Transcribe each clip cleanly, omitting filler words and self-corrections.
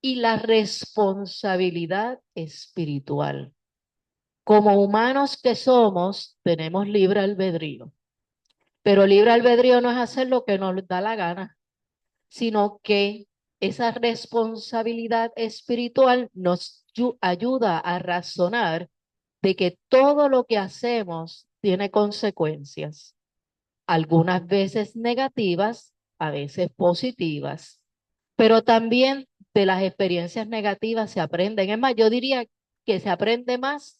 y la responsabilidad espiritual. Como humanos que somos, tenemos libre albedrío, pero libre albedrío no es hacer lo que nos da la gana, sino que esa responsabilidad espiritual nos ayuda a razonar de que todo lo que hacemos tiene consecuencias, algunas veces negativas, a veces positivas, pero también de las experiencias negativas se aprenden. Es más, yo diría que se aprende más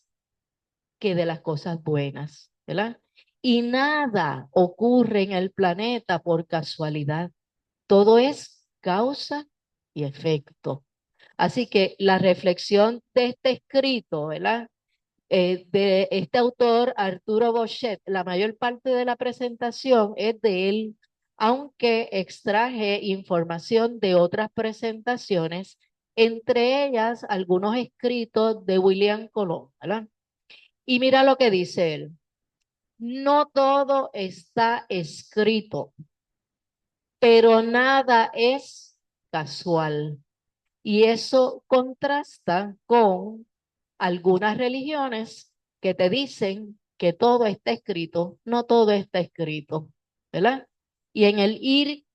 que de las cosas buenas, ¿verdad? Y nada ocurre en el planeta por casualidad. Todo es causa y efecto. Así que la reflexión de este escrito, ¿verdad? De este autor, Arturo Bochet, la mayor parte de la presentación es de él, aunque extraje información de otras presentaciones, entre ellas algunos escritos de William Colón, ¿verdad? Y mira lo que dice él. No todo está escrito, pero nada es casual. Y eso contrasta con algunas religiones que te dicen que todo está escrito. No todo está escrito, ¿verdad? Y en el ir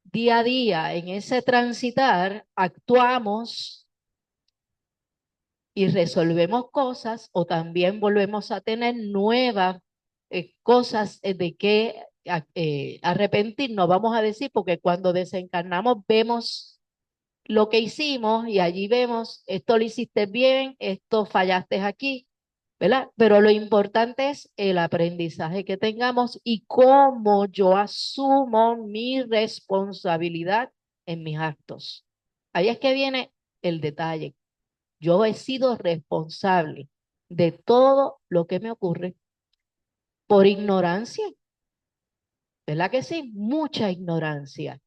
día a día, en ese transitar, actuamos y resolvemos cosas o también volvemos a tener nuevas cosas de que arrepentirnos, vamos a decir, porque cuando desencarnamos vemos lo que hicimos y allí vemos, esto lo hiciste bien, esto fallaste aquí, ¿verdad? Pero lo importante es el aprendizaje que tengamos y cómo yo asumo mi responsabilidad en mis actos. Ahí es que viene el detalle. Yo he sido responsable de todo lo que me ocurre por ignorancia, ¿verdad que sí? Mucha ignorancia.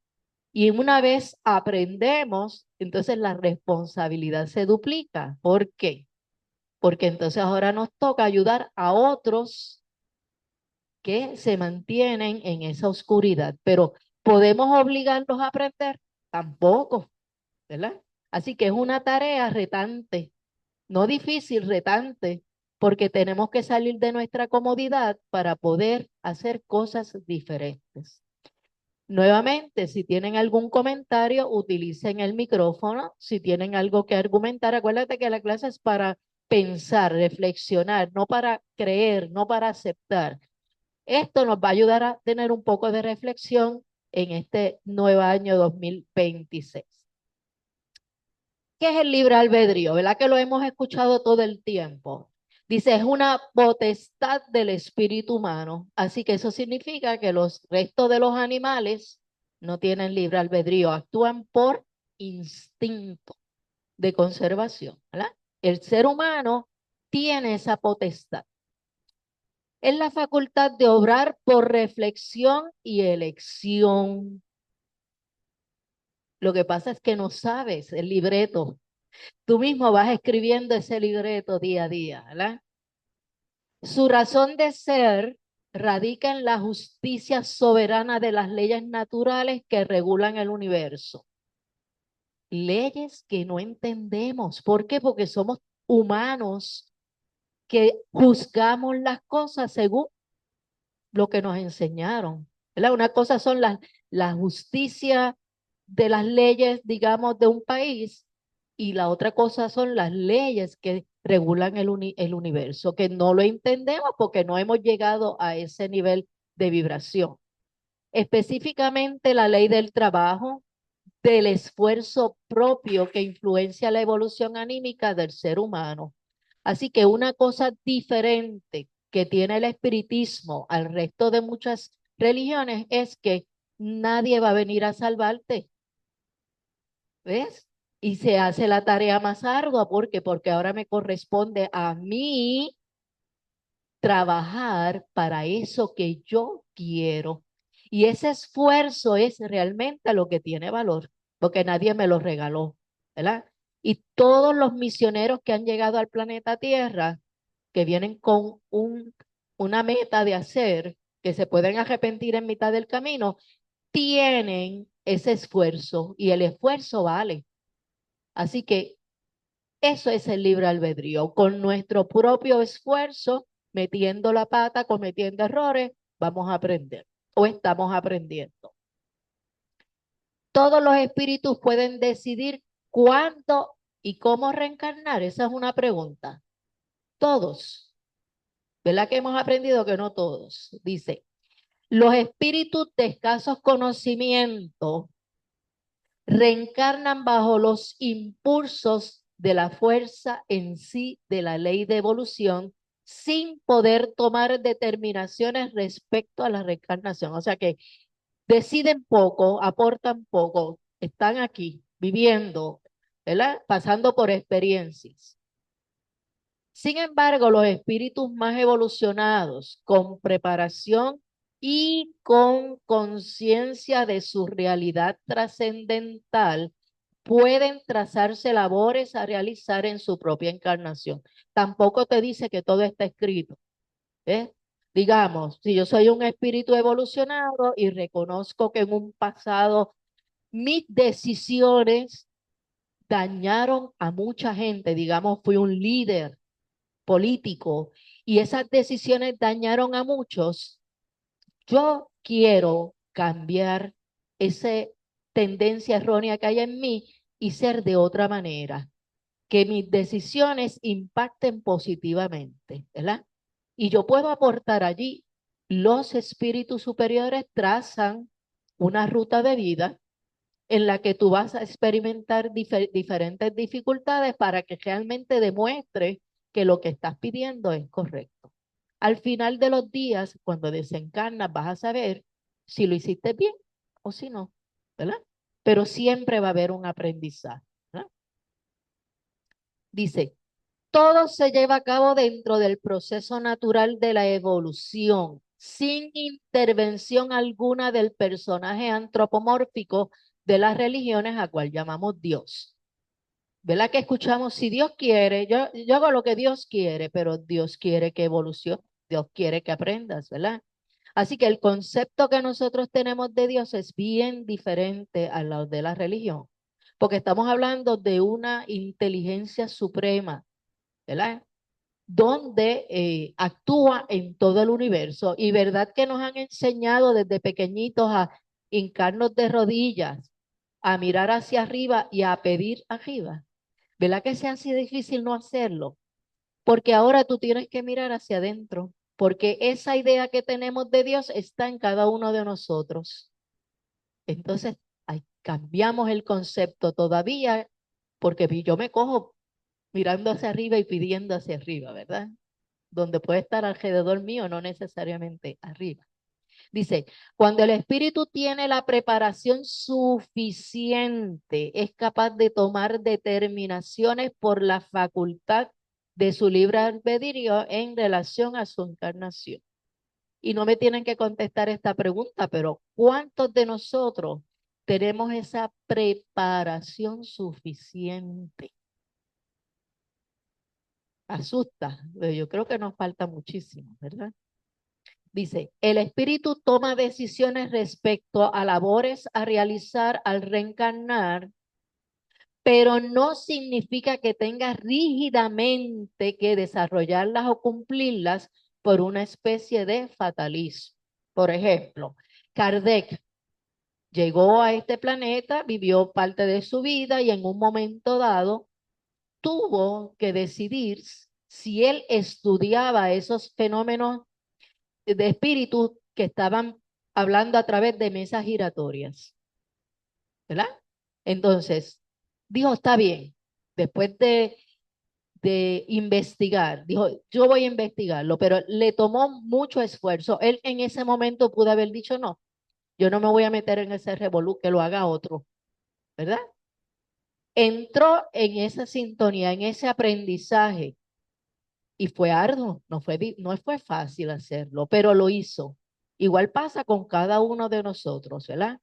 Y una vez aprendemos, entonces la responsabilidad se duplica. ¿Por qué? Porque entonces ahora nos toca ayudar a otros que se mantienen en esa oscuridad. Pero ¿podemos obligarlos a aprender? Tampoco, ¿verdad? Así que es una tarea retante, no difícil, retante, porque tenemos que salir de nuestra comodidad para poder hacer cosas diferentes. Nuevamente, si tienen algún comentario, utilicen el micrófono. Si tienen algo que argumentar, acuérdate que la clase es para pensar, reflexionar, no para creer, no para aceptar. Esto nos va a ayudar a tener un poco de reflexión en este nuevo año 2026. ¿Qué es el libre albedrío? ¿Verdad que lo hemos escuchado todo el tiempo? Dice, es una potestad del espíritu humano. Así que eso significa que los restos de los animales no tienen libre albedrío, actúan por instinto de conservación, ¿verdad? El ser humano tiene esa potestad. Es la facultad de obrar por reflexión y elección. Lo que pasa es que no sabes el libreto. Tú mismo vas escribiendo ese libreto día a día, ¿verdad? Su razón de ser radica en la justicia soberana de las leyes naturales que regulan el universo. Leyes que no entendemos. ¿Por qué? Porque somos humanos que juzgamos las cosas según lo que nos enseñaron, ¿verdad? Una cosa son la justicia de las leyes, digamos, de un país y la otra cosa son las leyes que regulan el universo, que no lo entendemos porque no hemos llegado a ese nivel de vibración. Específicamente la ley del trabajo, del esfuerzo propio que influencia la evolución anímica del ser humano. Así que una cosa diferente que tiene el espiritismo al resto de muchas religiones es que nadie va a venir a salvarte, ¿ves? Y se hace la tarea más ardua, ¿por qué? Porque ahora me corresponde a mí trabajar para eso que yo quiero. Y ese esfuerzo es realmente lo que tiene valor, porque nadie me lo regaló, ¿verdad? Y todos los misioneros que han llegado al planeta Tierra, que vienen con una meta de hacer, que se pueden arrepentir en mitad del camino, tienen ese esfuerzo y el esfuerzo vale. Así que eso es el libre albedrío. Con nuestro propio esfuerzo, metiendo la pata, cometiendo errores, vamos a aprender o estamos aprendiendo. Todos los espíritus pueden decidir cuándo y cómo reencarnar. Esa es una pregunta. Todos. ¿Verdad que hemos aprendido que no todos? Dice, los espíritus de escasos conocimientos reencarnan bajo los impulsos de la fuerza en sí de la ley de evolución sin poder tomar determinaciones respecto a la reencarnación. O sea que deciden poco, aportan poco, están aquí viviendo, ¿verdad? Pasando por experiencias. Sin embargo, los espíritus más evolucionados, con preparación y con conciencia de su realidad trascendental, pueden trazarse labores a realizar en su propia encarnación. Tampoco te dice que todo está escrito. ¿Eh? Digamos, si yo soy un espíritu evolucionado y reconozco que en un pasado mis decisiones dañaron a mucha gente, digamos, fui un líder político y esas decisiones dañaron a muchos, yo quiero cambiar esa tendencia errónea que hay en mí y ser de otra manera, que mis decisiones impacten positivamente, ¿verdad? Y yo puedo aportar allí. Los espíritus superiores trazan una ruta de vida en la que tú vas a experimentar diferentes dificultades para que realmente demuestres que lo que estás pidiendo es correcto. Al final de los días, cuando desencarnas, vas a saber si lo hiciste bien o si no, ¿verdad? Pero siempre va a haber un aprendizaje, ¿verdad? Dice, todo se lleva a cabo dentro del proceso natural de la evolución, sin intervención alguna del personaje antropomórfico de las religiones a cual llamamos Dios. ¿Verdad que escuchamos? Si Dios quiere, yo hago lo que Dios quiere, pero Dios quiere que evolucione, Dios quiere que aprendas, ¿verdad? Así que el concepto que nosotros tenemos de Dios es bien diferente a lo de la religión, porque estamos hablando de una inteligencia suprema, ¿verdad? Donde actúa en todo el universo. Y verdad que nos han enseñado desde pequeñitos a hincarnos de rodillas, a mirar hacia arriba y a pedir arriba. ¿Verdad que sea así difícil no hacerlo? Porque ahora tú tienes que mirar hacia adentro, porque esa idea que tenemos de Dios está en cada uno de nosotros. Entonces, cambiamos el concepto todavía, porque yo me cojo mirando hacia arriba y pidiendo hacia arriba, ¿verdad? Donde puede estar alrededor mío, no necesariamente arriba. Dice, cuando el espíritu tiene la preparación suficiente, es capaz de tomar determinaciones por la facultad de su libre albedrío en relación a su encarnación. Y no me tienen que contestar esta pregunta, pero ¿cuántos de nosotros tenemos esa preparación suficiente? Asusta, pero yo creo que nos falta muchísimo, ¿verdad? Dice, el espíritu toma decisiones respecto a labores a realizar al reencarnar, pero no significa que tenga rígidamente que desarrollarlas o cumplirlas por una especie de fatalismo. Por ejemplo, Kardec llegó a este planeta, vivió parte de su vida y en un momento dado tuvo que decidir si él estudiaba esos fenómenos de espíritus que estaban hablando a través de mesas giratorias, ¿verdad? Entonces, dijo, está bien, después de investigar, dijo, yo voy a investigarlo, pero le tomó mucho esfuerzo. Él en ese momento pudo haber dicho, no, yo no me voy a meter en ese revolú, que lo haga otro, ¿verdad? Entró en esa sintonía, en ese aprendizaje, y fue arduo, no fue fácil hacerlo, pero lo hizo. Igual pasa con cada uno de nosotros, ¿verdad?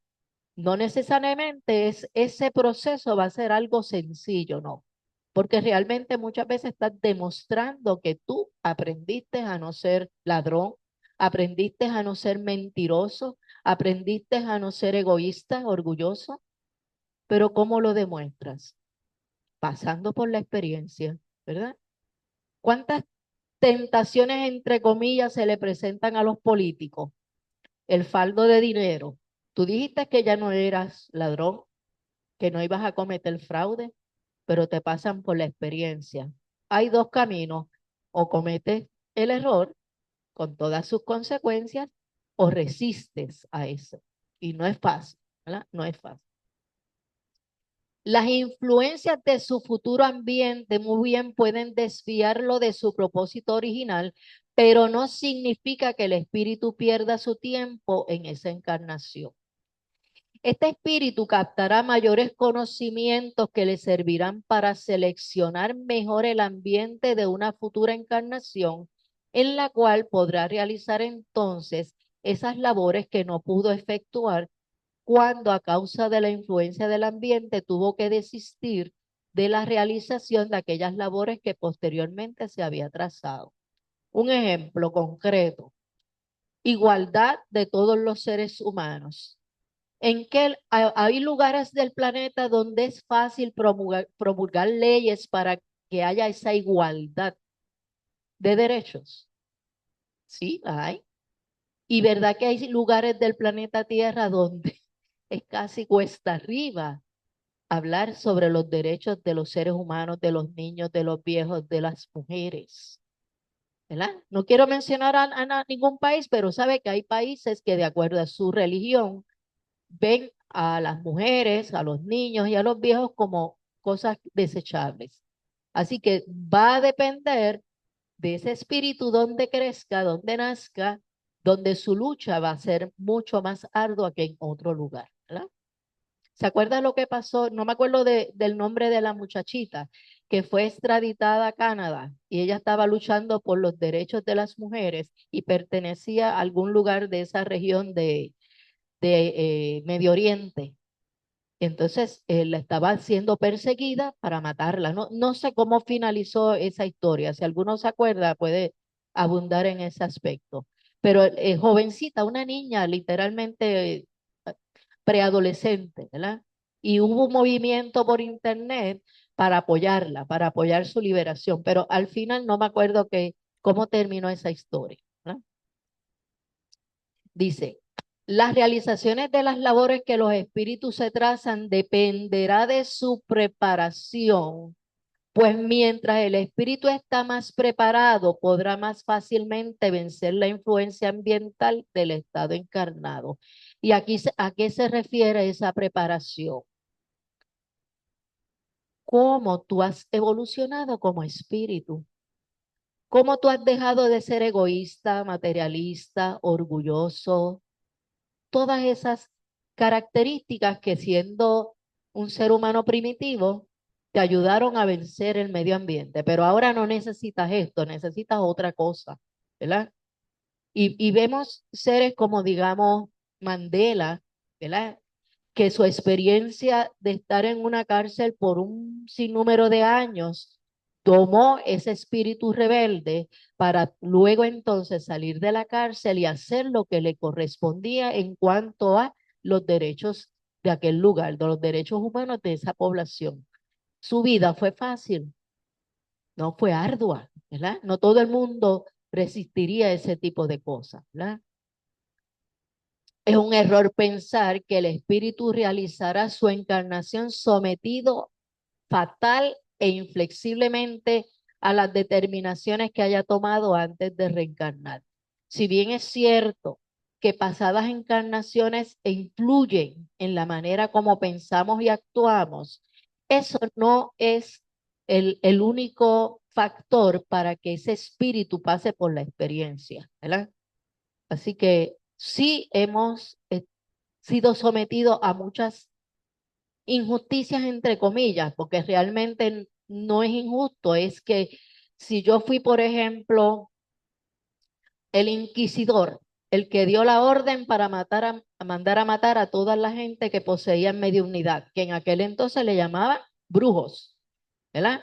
No necesariamente ese proceso va a ser algo sencillo, no, porque realmente muchas veces estás demostrando que tú aprendiste a no ser ladrón, aprendiste a no ser mentiroso, aprendiste a no ser egoísta, orgulloso, pero ¿cómo lo demuestras? pasando por la experiencia, ¿verdad? ¿Cuántas tentaciones, entre comillas, se le presentan a los políticos? El faldo de dinero. Tú dijiste que ya no eras ladrón, que no ibas a cometer fraude, pero te pasan por la experiencia. Hay dos caminos: o cometes el error con todas sus consecuencias o resistes a eso. Y no es fácil, ¿verdad? No es fácil. Las influencias de su futuro ambiente muy bien pueden desviarlo de su propósito original, pero no significa que el espíritu pierda su tiempo en esa encarnación. Este espíritu captará mayores conocimientos que le servirán para seleccionar mejor el ambiente de una futura encarnación, en la cual podrá realizar entonces esas labores que no pudo efectuar cuando, a causa de la influencia del ambiente, tuvo que desistir de la realización de aquellas labores que posteriormente se había trazado. Un ejemplo concreto: igualdad de todos los seres humanos. En que hay lugares del planeta donde es fácil promulgar leyes para que haya esa igualdad de derechos. Sí, hay. Y verdad que hay lugares del planeta Tierra donde es casi cuesta arriba hablar sobre los derechos de los seres humanos, de los niños, de los viejos, de las mujeres, ¿verdad? No quiero mencionar a ningún país, pero sabe que hay países que, de acuerdo a su religión, ven a las mujeres, a los niños y a los viejos como cosas desechables. Así que va a depender de ese espíritu donde crezca, donde nazca, donde su lucha va a ser mucho más ardua que en otro lugar, ¿verdad? ¿Se acuerda lo que pasó? No me acuerdo del nombre de la muchachita que fue extraditada a Canadá y ella estaba luchando por los derechos de las mujeres y pertenecía a algún lugar de esa región de Medio Oriente. Entonces, la estaba siendo perseguida para matarla. No, no sé cómo finalizó esa historia. Si alguno se acuerda, puede abundar en ese aspecto. Pero jovencita, una niña literalmente preadolescente, ¿verdad? Y hubo un movimiento por internet para apoyarla, para apoyar su liberación. Pero al final no me acuerdo cómo terminó esa historia, ¿verdad? Dice, las realizaciones de las labores que los espíritus se trazan dependerá de su preparación, pues mientras el espíritu está más preparado, podrá más fácilmente vencer la influencia ambiental del estado encarnado. ¿Y aquí a qué se refiere esa preparación? ¿Cómo tú has evolucionado como espíritu? ¿Cómo tú has dejado de ser egoísta, materialista, orgulloso? Todas esas características que, siendo un ser humano primitivo, te ayudaron a vencer el medio ambiente, pero ahora no necesitas esto, necesitas otra cosa, ¿verdad? Y vemos seres como, digamos, Mandela, ¿verdad? Que su experiencia de estar en una cárcel por un sinnúmero de años tomó ese espíritu rebelde para luego entonces salir de la cárcel y hacer lo que le correspondía en cuanto a los derechos de aquel lugar, de los derechos humanos de esa población. Su vida fue fácil, no fue ardua, ¿verdad? No todo el mundo resistiría ese tipo de cosas, ¿verdad? Es un error pensar que el espíritu realizará su encarnación sometido fatal e inflexiblemente a las determinaciones que haya tomado antes de reencarnar. Si bien es cierto que pasadas encarnaciones influyen en la manera como pensamos y actuamos, eso no es el único factor para que ese espíritu pase por la experiencia, ¿verdad? Así que sí hemos sido sometidos a muchas injusticias, entre comillas, porque realmente no es injusto. Es que si yo fui, por ejemplo, el inquisidor, el que dio la orden para a mandar a matar a toda la gente que poseía mediunidad, que en aquel entonces le llamaban brujos, ¿verdad?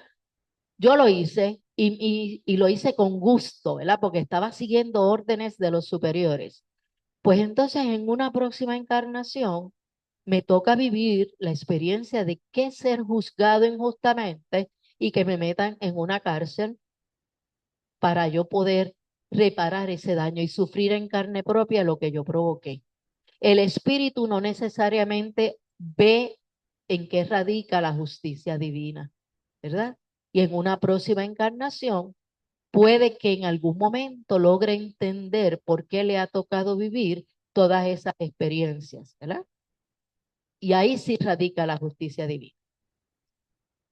Yo lo hice y lo hice con gusto, ¿verdad? Porque estaba siguiendo órdenes de los superiores. Pues entonces en una próxima encarnación me toca vivir la experiencia de qué ser juzgado injustamente y que me metan en una cárcel para yo poder reparar ese daño y sufrir en carne propia lo que yo provoqué. El espíritu no necesariamente ve en qué radica la justicia divina, ¿verdad? Y en una próxima encarnación puede que en algún momento logre entender por qué le ha tocado vivir todas esas experiencias, ¿verdad? Y ahí sí radica la justicia divina.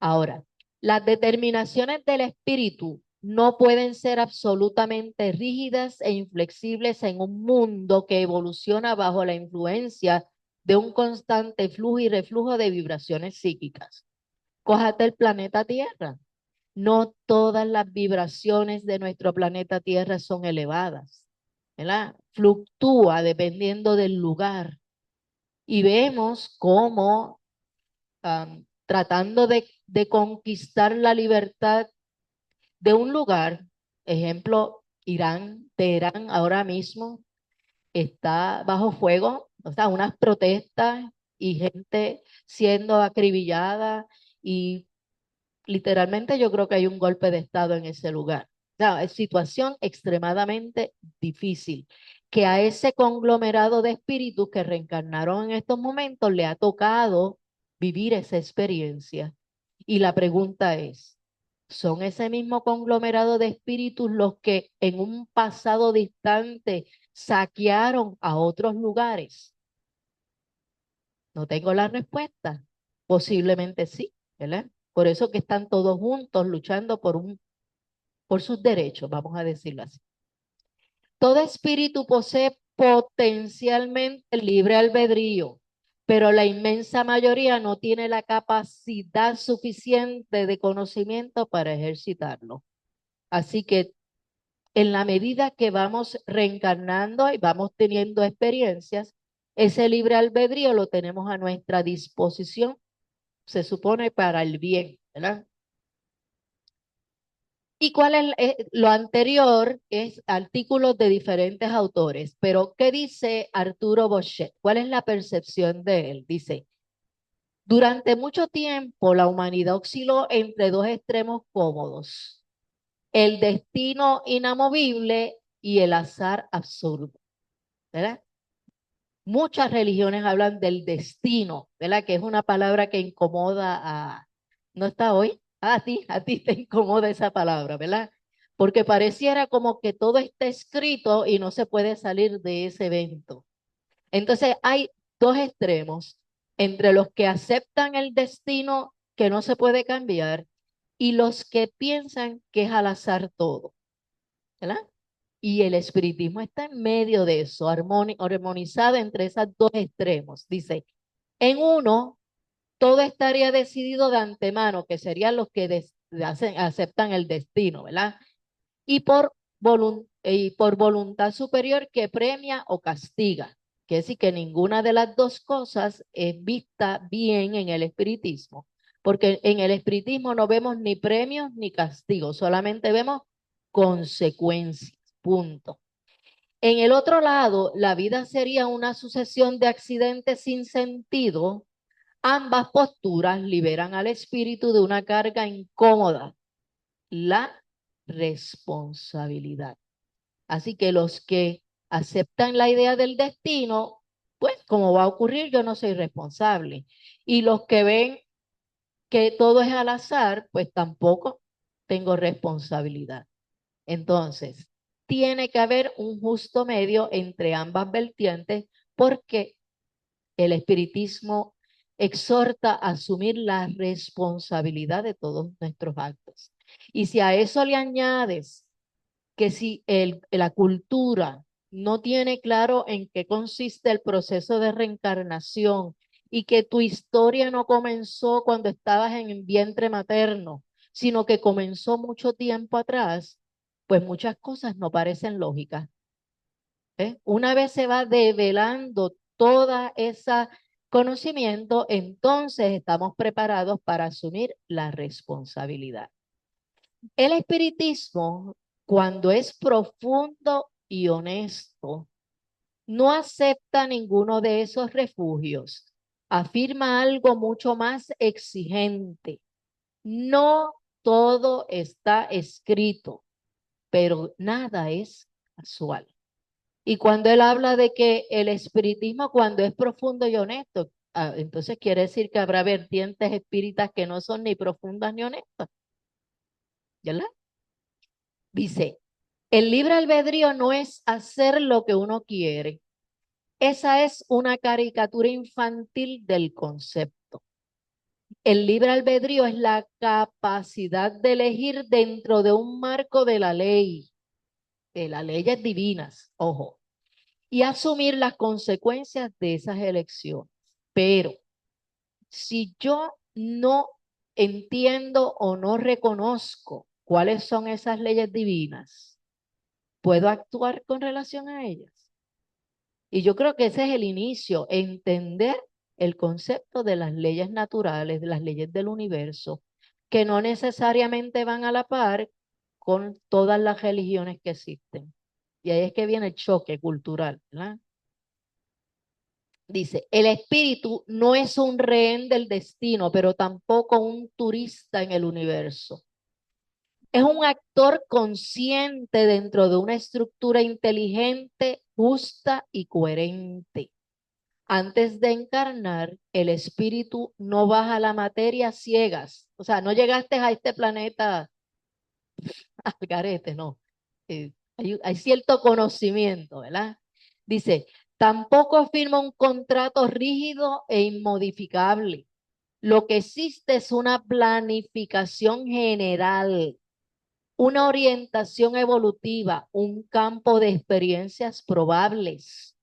Ahora, las determinaciones del espíritu no pueden ser absolutamente rígidas e inflexibles en un mundo que evoluciona bajo la influencia de un constante flujo y reflujo de vibraciones psíquicas. Cójate el planeta Tierra. No todas las vibraciones de nuestro planeta Tierra son elevadas, ¿verdad? Fluctúa dependiendo del lugar. Y vemos cómo tratando de conquistar la libertad de un lugar, ejemplo, Irán, Teherán ahora mismo está bajo fuego, o sea, unas protestas y gente siendo acribillada y literalmente yo creo que hay un golpe de estado en ese lugar. O sea, es situación extremadamente difícil que a ese conglomerado de espíritus que reencarnaron en estos momentos le ha tocado vivir esa experiencia. Y la pregunta es, ¿son ese mismo conglomerado de espíritus los que en un pasado distante saquearon a otros lugares? No tengo la respuesta. Posiblemente sí, ¿verdad? Por eso que están todos juntos luchando por sus derechos, vamos a decirlo así. Todo espíritu posee potencialmente libre albedrío, pero la inmensa mayoría no tiene la capacidad suficiente de conocimiento para ejercitarlo. Así que en la medida que vamos reencarnando y vamos teniendo experiencias, ese libre albedrío lo tenemos a nuestra disposición, se supone para el bien, ¿verdad? ¿Y cuál es lo anterior? Es artículos de diferentes autores, pero ¿qué dice Arturo Bochet? ¿Cuál es la percepción de él? Dice, durante mucho tiempo la humanidad osciló entre dos extremos cómodos, el destino inamovible y el azar absurdo, ¿verdad? Muchas religiones hablan del destino, ¿verdad? Que es una palabra que incomoda a... ¿No está hoy? A ti te incomoda esa palabra, ¿verdad? Porque pareciera como que todo está escrito y no se puede salir de ese evento. Entonces hay dos extremos entre los que aceptan el destino que no se puede cambiar y los que piensan que es al azar todo, ¿verdad? Y el espiritismo está en medio de eso, armonizado entre esos dos extremos. Dice, en uno, todo estaría decidido de antemano, que serían los que aceptan el destino, ¿verdad? Y por voluntad superior que premia o castiga. Quiere decir que ninguna de las dos cosas es vista bien en el espiritismo, porque en el espiritismo no vemos ni premios ni castigos, solamente vemos consecuencias, punto. En el otro lado, la vida sería una sucesión de accidentes sin sentido. Ambas posturas liberan al espíritu de una carga incómoda, la responsabilidad. Así que los que aceptan la idea del destino, pues como va a ocurrir, yo no soy responsable. Y los que ven que todo es al azar, pues tampoco tengo responsabilidad. Entonces, tiene que haber un justo medio entre ambas vertientes porque el espiritismo exhorta a asumir la responsabilidad de todos nuestros actos. Y si a eso le añades que si la cultura no tiene claro en qué consiste el proceso de reencarnación y que tu historia no comenzó cuando estabas en el vientre materno, sino que comenzó mucho tiempo atrás, pues muchas cosas no parecen lógicas. ¿Eh? Una vez se va develando toda esa conocimiento, entonces estamos preparados para asumir la responsabilidad. El espiritismo, cuando es profundo y honesto, no acepta ninguno de esos refugios. afirma algo mucho más exigente. No todo está escrito, pero nada es casual. Y cuando él habla de que el espiritismo, cuando es profundo y honesto, entonces quiere decir que habrá vertientes espíritas que no son ni profundas ni honestas, ¿verdad? Dice, el libre albedrío no es hacer lo que uno quiere. Esa es una caricatura infantil del concepto. El libre albedrío es la capacidad de elegir dentro de un marco de las leyes divinas, ojo, y asumir las consecuencias de esas elecciones. Pero si yo no entiendo o no reconozco cuáles son esas leyes divinas, ¿puedo actuar con relación a ellas? Y yo creo que ese es el inicio, entender el concepto de las leyes naturales, de las leyes del universo, que no necesariamente van a la par con todas las religiones que existen. Y ahí es que viene el choque cultural, ¿verdad? Dice, el espíritu no es un rehén del destino, pero tampoco un turista en el universo. Es un actor consciente dentro de una estructura inteligente, justa y coherente. Antes de encarnar, el espíritu no baja a la materia ciegas. O sea, no llegaste a este planeta al garete, no. Hay cierto conocimiento, ¿verdad? Dice, tampoco firma un contrato rígido e inmodificable. Lo que existe es una planificación general, una orientación evolutiva, un campo de experiencias probables.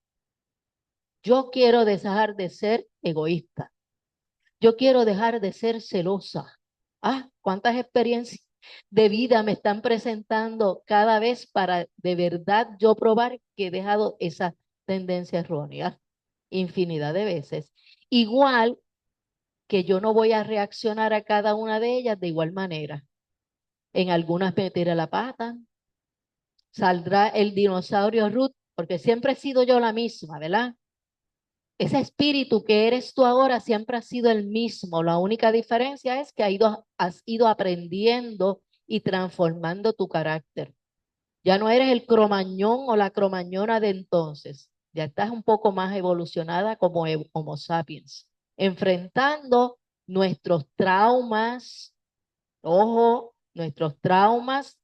Yo quiero dejar de ser egoísta. Yo quiero dejar de ser celosa. Ah, cuántas experiencias de vida me están presentando cada vez para de verdad yo probar que he dejado esa tendencia errónea infinidad de veces. Igual que yo no voy a reaccionar a cada una de ellas de igual manera. En algunas me tira la pata, saldrá el dinosaurio Ruth, porque siempre he sido yo la misma, ¿verdad? Ese espíritu que eres tú ahora siempre ha sido el mismo. La única diferencia es que has ido aprendiendo y transformando tu carácter. Ya no eres el cromañón o la cromañona de entonces. Ya estás un poco más evolucionada como Homo sapiens, enfrentando nuestros traumas, ojo, nuestros traumas,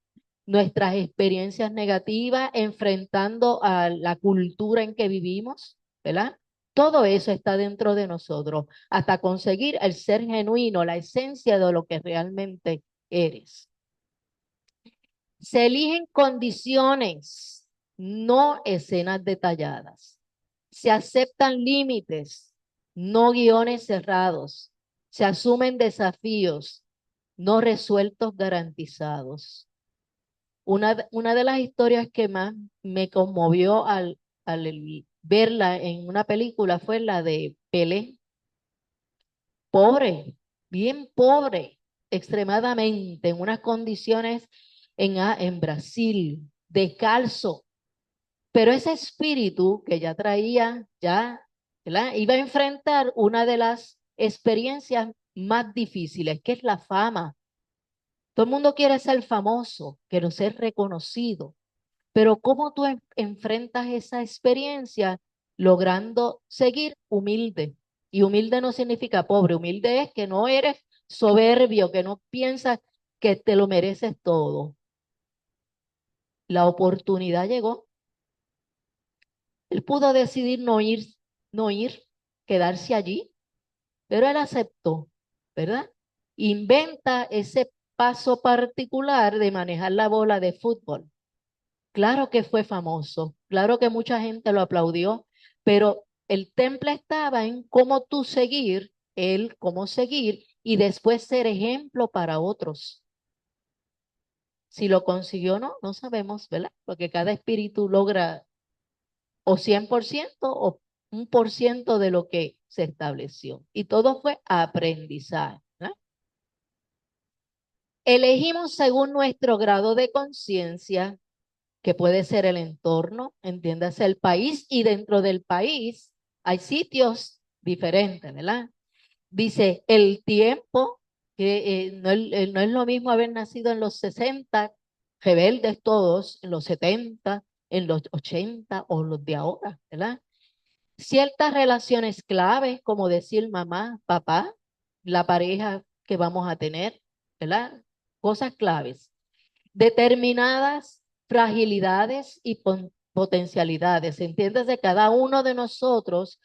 nuestras experiencias negativas, enfrentando a la cultura en que vivimos, ¿verdad? Todo eso está dentro de nosotros, hasta conseguir el ser genuino, la esencia de lo que realmente eres. Se eligen condiciones, no escenas detalladas. Se aceptan límites, no guiones cerrados. Se asumen desafíos, no resueltos garantizados. Una de las historias que más me conmovió al verla en una película fue la de Pelé. Pobre, bien pobre, extremadamente, en unas condiciones en Brasil, descalzo. Pero ese espíritu que ya traía, ya, ¿verdad? Iba a enfrentar una de las experiencias más difíciles, que es la fama. Todo el mundo quiere ser famoso, quiere ser reconocido, pero ¿cómo tú enfrentas esa experiencia logrando seguir humilde? Y humilde no significa pobre, humilde es que no eres soberbio, que no piensas que te lo mereces todo. La oportunidad llegó. Él pudo decidir no ir, quedarse allí, pero él aceptó, ¿verdad? Inventa ese paso particular de manejar la bola de fútbol. Claro que fue famoso, claro que mucha gente lo aplaudió, pero el temple estaba en cómo tú seguir, él cómo seguir y después ser ejemplo para otros. Si lo consiguió o no, no sabemos, ¿verdad? Porque cada espíritu logra o 100% o 1% de lo que se estableció. Y todo fue aprendizaje, ¿verdad? Elegimos según nuestro grado de conciencia, que puede ser el entorno, entiéndase el país, y dentro del país hay sitios diferente, ¿verdad? Dice, el tiempo, que no es lo mismo haber nacido en los 60 rebeldes todos, en los 70 en los 80 o los de ahora, ¿verdad? Ciertas relaciones claves, como decir mamá, papá, la pareja que vamos a tener, ¿verdad? Cosas claves. Determinadas fragilidades y potencialidades. Entiéndase, cada uno de nosotros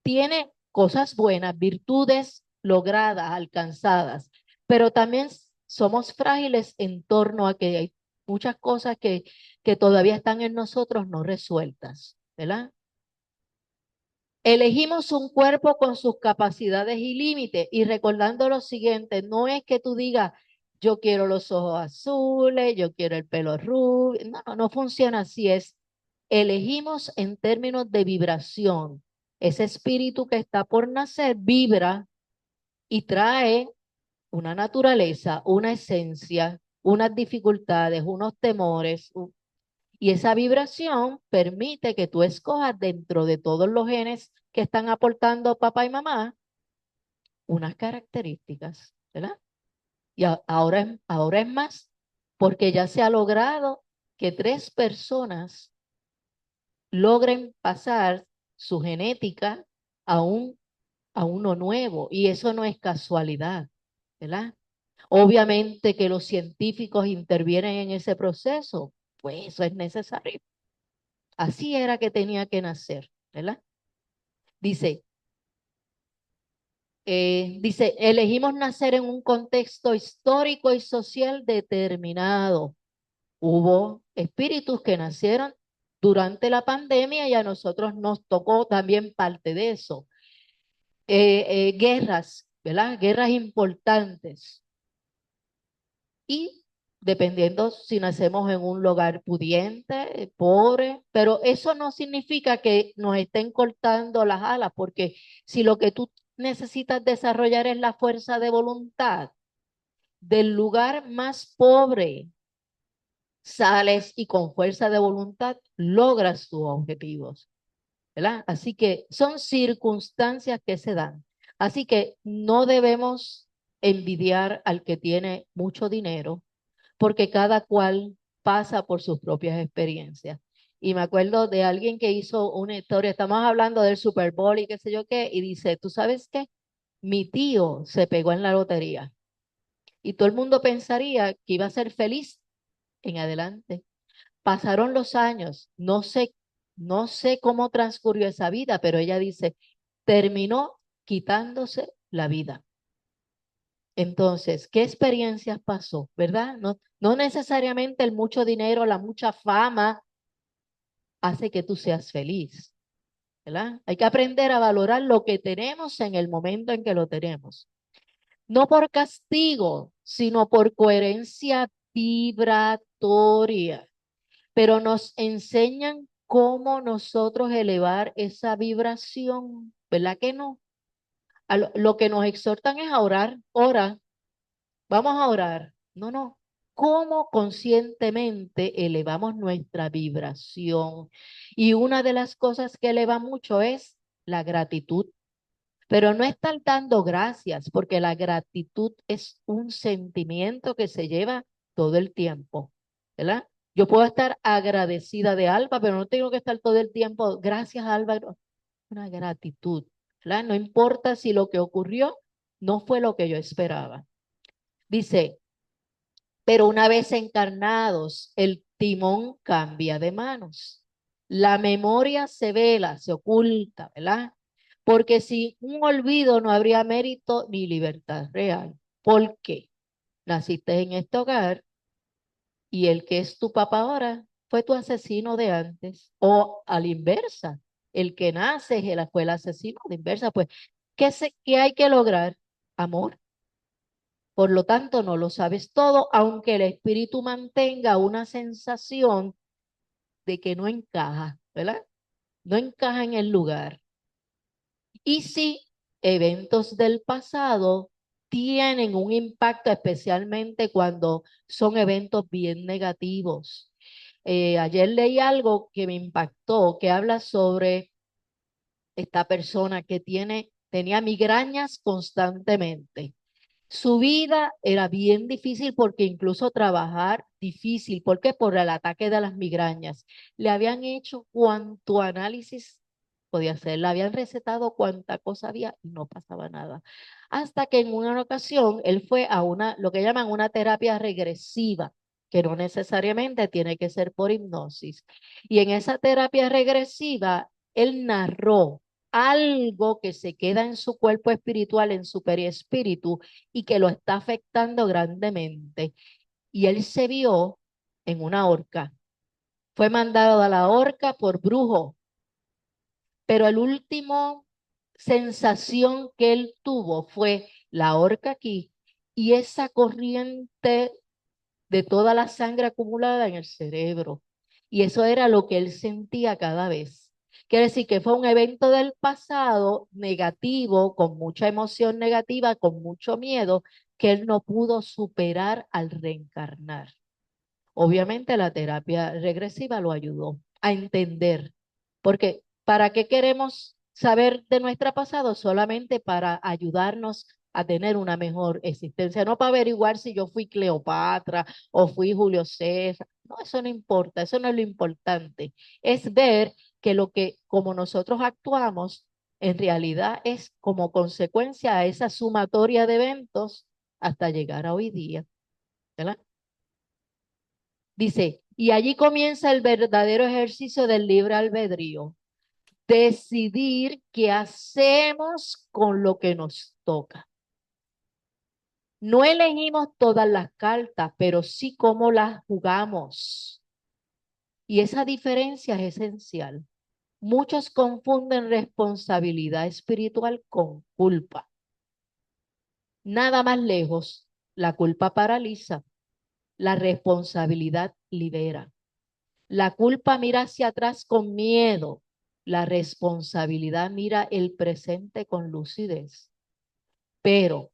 tiene cosas buenas, virtudes logradas, alcanzadas, pero también somos frágiles en torno a que hay muchas cosas que todavía están en nosotros no resueltas, ¿verdad? Elegimos un cuerpo con sus capacidades y límites y recordando lo siguiente, no es que tú digas, yo quiero los ojos azules, yo quiero el pelo rubio, no, no funciona así, elegimos en términos de vibración. Ese espíritu que está por nacer vibra y trae una naturaleza, una esencia, unas dificultades, unos temores, y esa vibración permite que tú escojas dentro de todos los genes que están aportando papá y mamá unas características, ¿verdad? Y ahora es más, porque ya se ha logrado que 3 personas logren pasar su genética a a uno nuevo, y eso no es casualidad, ¿verdad? Obviamente que los científicos intervienen en ese proceso, pues eso es necesario. Así era que tenía que nacer, ¿verdad? Dice, elegimos nacer en un contexto histórico y social determinado. Hubo espíritus que nacieron durante la pandemia y a nosotros nos tocó también parte de eso. Guerras, ¿verdad? Guerras importantes. Y dependiendo si nacemos en un lugar pudiente, pobre, pero eso no significa que nos estén cortando las alas, porque si lo que tú necesitas desarrollar es la fuerza de voluntad, del lugar más pobre sales y con fuerza de voluntad logras tus objetivos, ¿verdad? Así que son circunstancias que se dan. Así que no debemos envidiar al que tiene mucho dinero porque cada cual pasa por sus propias experiencias. Y me acuerdo de alguien que hizo una historia, estamos hablando del Super Bowl y qué sé yo qué, y dice, ¿tú sabes qué? Mi tío se pegó en la lotería y todo el mundo pensaría que iba a ser feliz en adelante. Pasaron los años, no sé cómo transcurrió esa vida, pero ella dice, terminó quitándose la vida. Entonces, ¿qué experiencias pasó, verdad? No, no necesariamente el mucho dinero, la mucha fama hace que tú seas feliz, ¿verdad? Hay que aprender a valorar lo que tenemos en el momento en que lo tenemos. No por castigo, sino por coherencia vibratoria. Pero nos enseñan cómo nosotros elevar esa vibración, ¿verdad que no? Lo que nos exhortan es a orar, ora, vamos a orar. No, no. ¿Cómo conscientemente elevamos nuestra vibración? Y una de las cosas que eleva mucho es la gratitud. Pero no estar dando gracias, porque la gratitud es un sentimiento que se lleva todo el tiempo, ¿verdad? Yo puedo estar agradecida de Alba, pero no tengo que estar todo el tiempo, gracias Alba, no. Una gratitud, ¿verdad? No importa si lo que ocurrió no fue lo que yo esperaba. Dice, pero una vez encarnados, el timón cambia de manos. La memoria se vela, se oculta, ¿verdad? Porque sin un olvido no habría mérito ni libertad real. ¿Por qué? Naciste en este hogar y el que es tu papá ahora fue tu asesino de antes. O a la inversa, el que nace fue el asesino de inversa. Pues, ¿qué hay que lograr? Amor. Por lo tanto, no lo sabes todo, aunque el espíritu mantenga una sensación de que no encaja, ¿verdad? No encaja en el lugar. Y si eventos del pasado tienen un impacto, especialmente cuando son eventos bien negativos. Ayer leí algo que me impactó, que habla sobre esta persona que tiene tenía migrañas constantemente. Su vida era bien difícil porque incluso trabajar difícil. ¿Por qué? Por el ataque de las migrañas. Le habían hecho cuanto análisis podía hacer, le habían recetado cuanta cosa había y no pasaba nada. Hasta que en una ocasión él fue a lo que llaman una terapia regresiva, que no necesariamente tiene que ser por hipnosis. Y en esa terapia regresiva, él narró algo que se queda en su cuerpo espiritual, en su periespíritu, y que lo está afectando grandemente. Y él se vio en una horca. Fue mandado a la horca por brujo, pero el último sensación que él tuvo fue la horca aquí y esa corriente de toda la sangre acumulada en el cerebro. Y eso era lo que él sentía cada vez. Quiere decir que fue un evento del pasado negativo, con mucha emoción negativa, con mucho miedo, que él no pudo superar al reencarnar. Obviamente la terapia regresiva lo ayudó a entender, porque ¿para qué queremos saber de nuestro pasado? Solamente para ayudarnos a tener una mejor existencia, no para averiguar si yo fui Cleopatra o fui Julio César. No, eso no importa, eso no es lo importante. Es ver que lo que, como nosotros actuamos, en realidad es como consecuencia a esa sumatoria de eventos hasta llegar a hoy día, ¿verdad? Dice, y allí comienza el verdadero ejercicio del libre albedrío. Decidir qué hacemos con lo que nos toca. No elegimos todas las cartas, pero sí cómo las jugamos. Y esa diferencia es esencial. Muchos confunden responsabilidad espiritual con culpa. Nada más lejos, la culpa paraliza, la responsabilidad libera. La culpa mira hacia atrás con miedo. La responsabilidad mira el presente con lucidez. Pero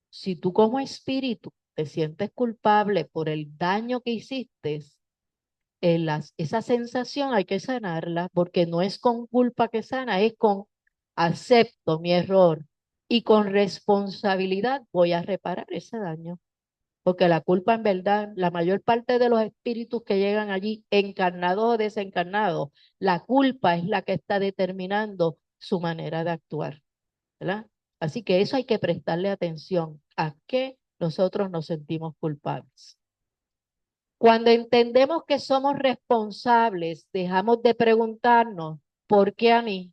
si tú como espíritu te sientes culpable por el daño que hiciste, esa sensación hay que sanarla porque no es con culpa que sana, es con acepto mi error y con responsabilidad voy a reparar ese daño. Porque la culpa en verdad, la mayor parte de los espíritus que llegan allí, encarnados o desencarnados, la culpa es la que está determinando su manera de actuar, ¿verdad? Así que eso hay que prestarle atención a qué nosotros nos sentimos culpables. Cuando entendemos que somos responsables, dejamos de preguntarnos, ¿por qué a mí?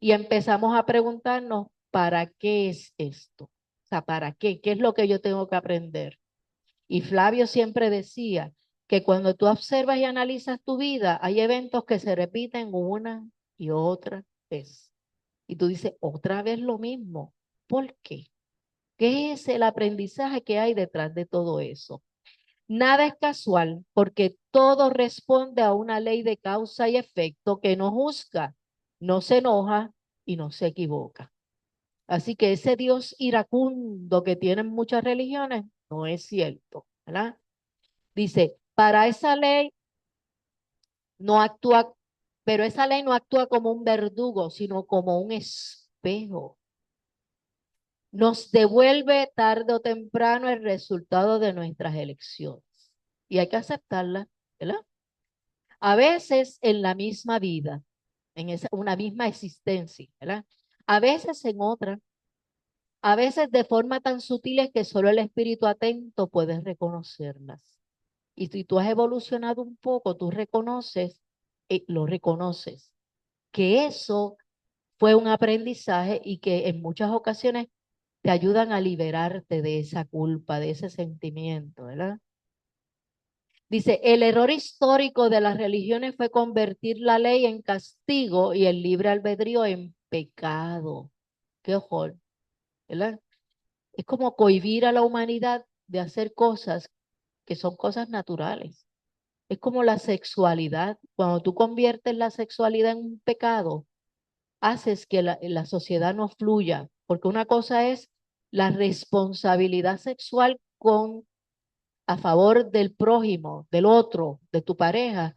Y empezamos a preguntarnos, ¿para qué es esto? O sea, ¿para qué? ¿Qué es lo que yo tengo que aprender? Y Flavio siempre decía que cuando tú observas y analizas tu vida, hay eventos que se repiten una y otra vez. Y tú dices, otra vez lo mismo. ¿Por qué? ¿Qué es el aprendizaje que hay detrás de todo eso? Nada es casual porque todo responde a una ley de causa y efecto que no juzga, no se enoja y no se equivoca. Así que ese Dios iracundo que tienen muchas religiones no es cierto, ¿verdad? Dice, para esa ley no actúa, pero esa ley no actúa como un verdugo, sino como un espejo. Nos devuelve tarde o temprano el resultado de nuestras elecciones. Y hay que aceptarla, ¿verdad? A veces en la misma vida, una misma existencia, ¿verdad? A veces en otra, a veces de forma tan sutiles que solo el espíritu atento puede reconocerlas. Y si tú has evolucionado un poco, tú reconoces, lo reconoces, que eso fue un aprendizaje y que en muchas ocasiones te ayudan a liberarte de esa culpa, de ese sentimiento, ¿verdad? Dice, el error histórico de las religiones fue convertir la ley en castigo y el libre albedrío en pecado. Qué horror, ¿verdad? Es como cohibir a la humanidad de hacer cosas que son cosas naturales. Es como la sexualidad. Cuando tú conviertes la sexualidad en un pecado, haces que la sociedad no fluya. Porque una cosa es la responsabilidad sexual a favor del prójimo, del otro, de tu pareja.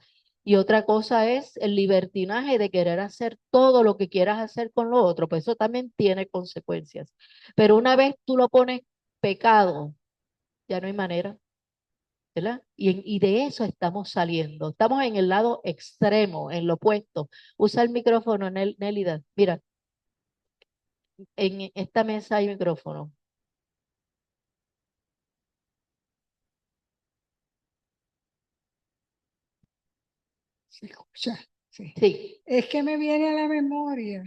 Y otra cosa es el libertinaje de querer hacer todo lo que quieras hacer con lo otro, pues eso también tiene consecuencias. Pero una vez tú lo pones pecado, ya no hay manera, ¿verdad? Y de eso estamos saliendo. Estamos en el lado extremo, en lo opuesto. Usa el micrófono, Nélida. Mira, en esta mesa hay micrófono. ¿Se escucha? Sí. Sí, Es que me viene a la memoria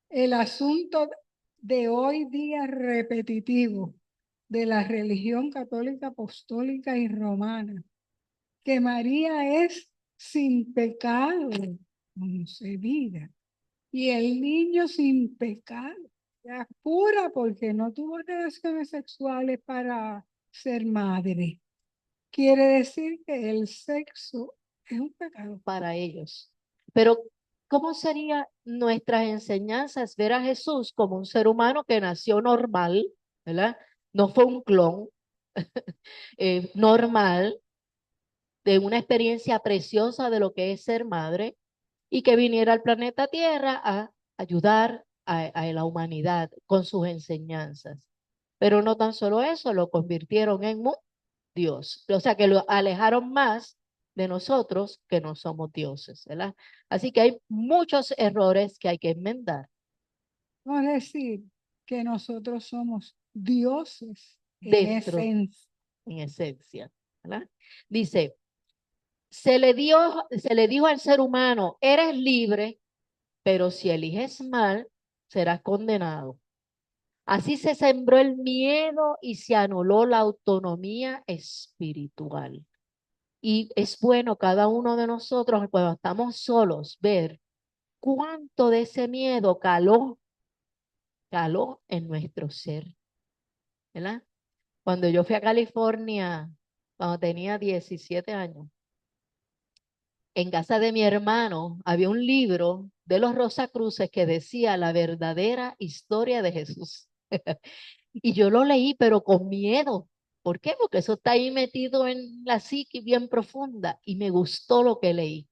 el asunto de hoy día repetitivo de la religión católica, apostólica y romana, que María es sin pecado concebida y el niño sin pecado, ya pura porque no tuvo relaciones sexuales para ser madre. Quiere decir que el sexo es un pecado. para ellos. Pero, ¿cómo serían nuestras enseñanzas ver a Jesús como un ser humano que nació normal, ¿verdad? No fue un clon, normal, de una experiencia preciosa de lo que es ser madre y que viniera al planeta Tierra a ayudar a la humanidad con sus enseñanzas. Pero no tan solo eso, lo convirtieron en un Dios. O sea, que lo alejaron más de nosotros que no somos dioses, ¿verdad? Así que hay muchos errores que hay que enmendar Vamos a decir que nosotros somos dioses en dentro, esencia. en esencia, ¿verdad? Dice, se le dijo al ser humano, eres libre, pero si eliges mal, serás condenado. Así se sembró el miedo y se anuló la autonomía espiritual. Y es bueno cada uno de nosotros, cuando estamos solos, ver cuánto de ese miedo caló en nuestro ser, ¿verdad? Cuando yo fui a California, cuando tenía 17 años, en casa de mi hermano había un libro de los Rosacruces que decía la verdadera historia de Jesús. Y yo lo leí, pero con miedo. ¿Por qué? Porque eso está ahí metido en la psique bien profunda y me gustó lo que leí,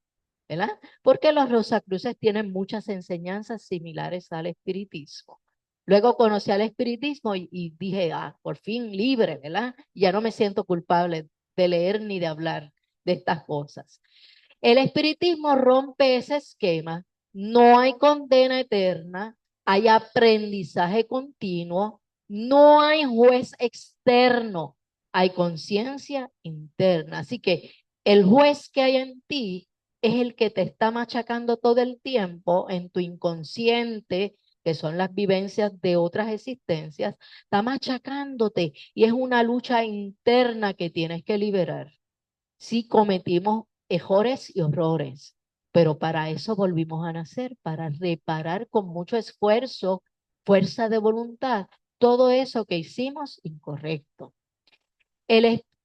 ¿verdad? Porque los Rosacruces tienen muchas enseñanzas similares al espiritismo. Luego conocí al espiritismo y dije, ah, por fin libre, ¿verdad? Ya no me siento culpable de leer ni de hablar de estas cosas. El espiritismo rompe ese esquema, no hay condena eterna, hay aprendizaje continuo, no hay juez externo, hay conciencia interna. Así que el juez que hay en ti es el que te está machacando todo el tiempo en tu inconsciente, que son las vivencias de otras existencias, está machacándote y es una lucha interna que tienes que liberar. Sí cometimos errores y horrores, pero para eso volvimos a nacer, para reparar con mucho esfuerzo, fuerza de voluntad, todo eso que hicimos incorrecto.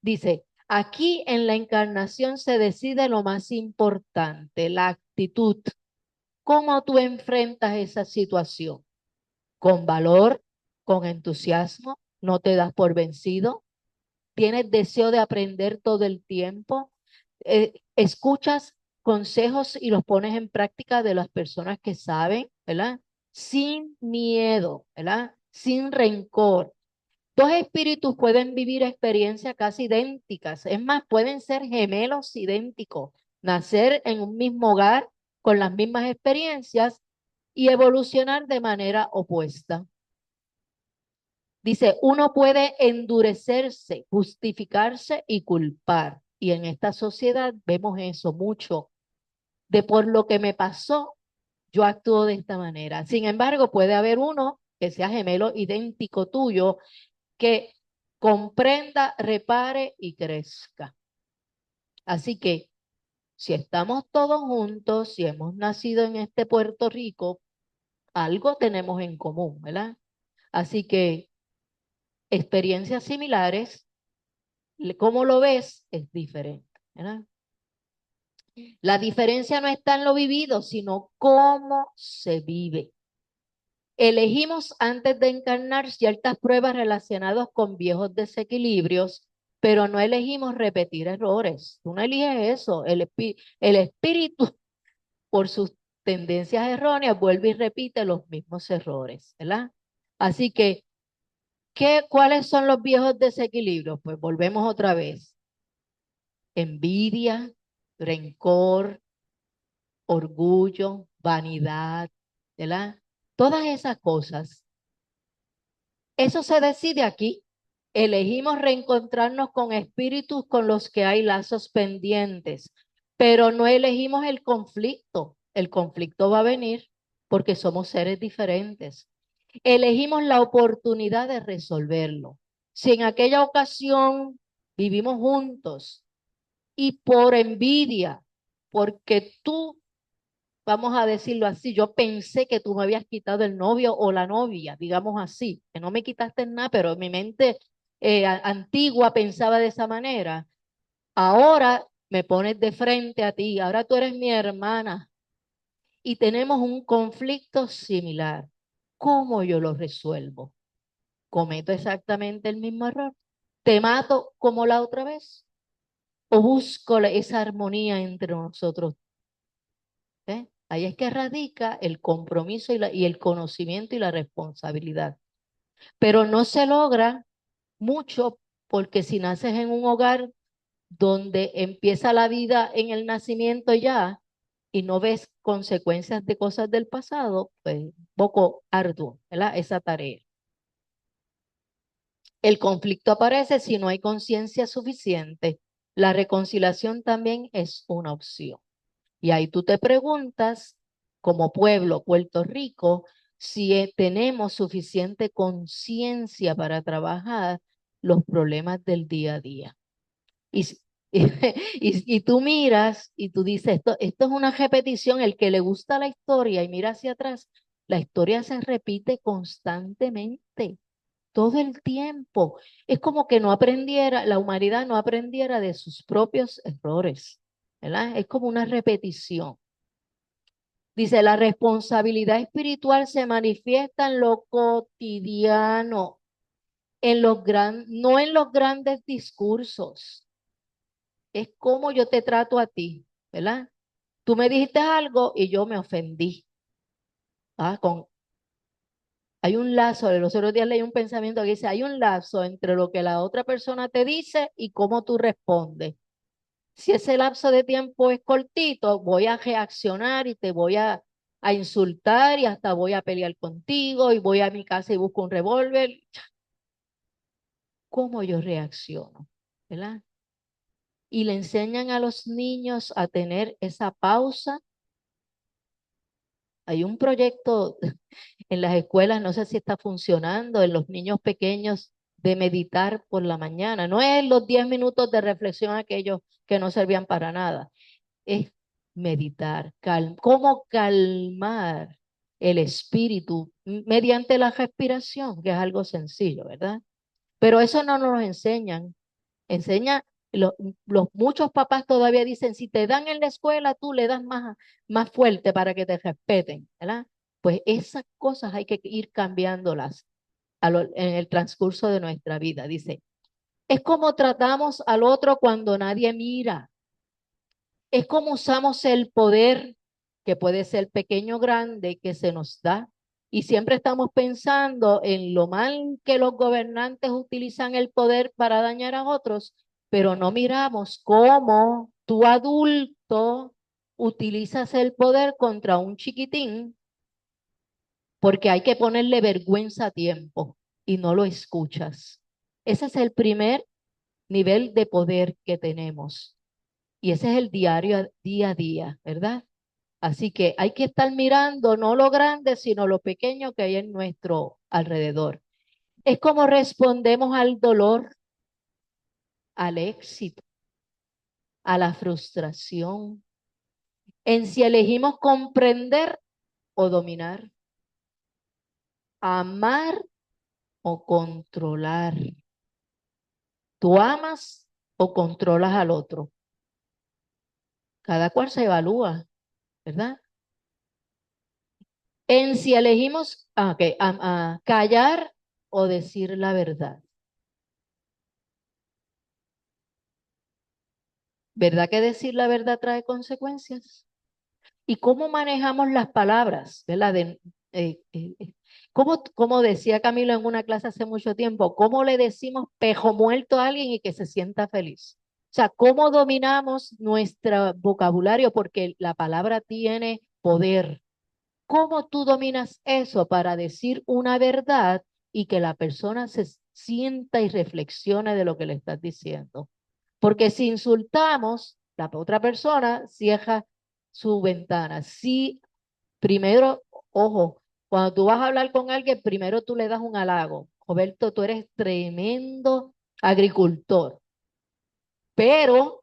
Dice, aquí en la encarnación se decide lo más importante, la actitud. ¿Cómo tú enfrentas esa situación? ¿Con valor? ¿Con entusiasmo? ¿No te das por vencido? ¿Tienes deseo de aprender todo el tiempo? ¿Escuchas consejos y los pones en práctica de las personas que saben, ¿verdad? Sin miedo, ¿verdad? Sin rencor. Dos espíritus pueden vivir experiencias casi idénticas. Es más, pueden ser gemelos idénticos, nacer en un mismo hogar con las mismas experiencias y evolucionar de manera opuesta. Dice, uno puede endurecerse, justificarse y culpar. Y en esta sociedad vemos eso mucho. De por lo que me pasó, yo actúo de esta manera. Sin embargo, puede haber uno que sea gemelo idéntico tuyo, que comprenda, repare y crezca. Así que si estamos todos juntos, si hemos nacido en este Puerto Rico, algo tenemos en común, ¿verdad? Así que experiencias similares, cómo lo ves es diferente, ¿verdad? La diferencia no está en lo vivido, sino cómo se vive. Elegimos antes de encarnar ciertas pruebas relacionadas con viejos desequilibrios, pero no elegimos repetir errores. Tú no eliges eso. El espíritu, por sus tendencias erróneas, vuelve y repite los mismos errores, ¿verdad? Así que, ¿cuáles son los viejos desequilibrios? Pues volvemos otra vez. Envidia, rencor, orgullo, vanidad, ¿verdad? Todas esas cosas. Eso se decide aquí. Elegimos reencontrarnos con espíritus con los que hay lazos pendientes, pero no elegimos el conflicto. El conflicto va a venir porque somos seres diferentes. Elegimos la oportunidad de resolverlo. Si en aquella ocasión vivimos juntos y por envidia, porque tú, vamos a decirlo así, yo pensé que tú me habías quitado el novio o la novia, digamos así, que no me quitaste nada, pero mi mente antigua pensaba de esa manera. Ahora me pones de frente a ti, ahora tú eres mi hermana y tenemos un conflicto similar. ¿Cómo yo lo resuelvo? ¿Cometo exactamente el mismo error? ¿Te mato como la otra vez? ¿O busco esa armonía entre nosotros? ¿Eh? Ahí es que radica el compromiso y el conocimiento y la responsabilidad. Pero no se logra mucho porque si naces en un hogar donde empieza la vida en el nacimiento ya y no ves consecuencias de cosas del pasado, pues un poco arduo, ¿verdad? Esa tarea. El conflicto aparece si no hay conciencia suficiente. La reconciliación también es una opción. Y ahí tú te preguntas, como pueblo, Puerto Rico, si tenemos suficiente conciencia para trabajar los problemas del día a día. Y, y tú miras y tú dices, esto es una repetición, el que le gusta la historia y mira hacia atrás, la historia se repite constantemente, todo el tiempo. Es como que no aprendiera, la humanidad no aprendiera de sus propios errores, ¿verdad? Es como una repetición. Dice, la responsabilidad espiritual se manifiesta en lo cotidiano, no en los grandes discursos. Es como yo te trato a ti, ¿verdad? Tú me dijiste algo y yo me ofendí. Ah, hay un lazo, los otros días leí un pensamiento que dice, hay un lazo entre lo que la otra persona te dice y cómo tú respondes. Si ese lapso de tiempo es cortito, voy a reaccionar y te voy a insultar y hasta voy a pelear contigo y voy a mi casa y busco un revólver. ¿Cómo yo reacciono? ¿Verdad? Y le enseñan a los niños a tener esa pausa. Hay un proyecto en las escuelas, no sé si está funcionando, en los niños pequeños de meditar por la mañana. No es los 10 minutos de reflexión aquellos que no servían para nada. Es meditar, cómo calmar el espíritu mediante la respiración, que es algo sencillo, ¿verdad? Pero eso no nos lo enseñan. Enseña, los muchos papás todavía dicen, si te dan en la escuela, tú le das más fuerte para que te respeten, ¿verdad? Pues esas cosas hay que ir cambiándolas en el transcurso de nuestra vida. Dice, es como tratamos al otro cuando nadie mira. Es como usamos el poder, que puede ser pequeño o grande, que se nos da. Y siempre estamos pensando en lo mal que los gobernantes utilizan el poder para dañar a otros, pero no miramos cómo tú adulto utilizas el poder contra un chiquitín, porque hay que ponerle vergüenza a tiempo y no lo escuchas. Ese es el primer nivel de poder que tenemos. Y ese es el diario, día a día, ¿verdad? Así que hay que estar mirando no lo grande, sino lo pequeño que hay en nuestro alrededor. Es como respondemos al dolor, al éxito, a la frustración, en si elegimos comprender o dominar, amar o controlar. ¿Tú amas o controlas al otro? Cada cual se evalúa, ¿verdad? En si elegimos callar o decir la verdad. ¿Verdad que decir la verdad trae consecuencias? ¿Y cómo manejamos las palabras? ¿Verdad? Como decía Camilo en una clase hace mucho tiempo, ¿cómo le decimos pejo muerto a alguien y que se sienta feliz? O sea, ¿cómo dominamos nuestro vocabulario? Porque la palabra tiene poder. ¿Cómo tú dominas eso para decir una verdad y que la persona se sienta y reflexione de lo que le estás diciendo? Porque si insultamos, la otra persona cierra su ventana. Si primero, ojo, cuando tú vas a hablar con alguien, primero tú le das un halago. Roberto, tú eres tremendo agricultor, pero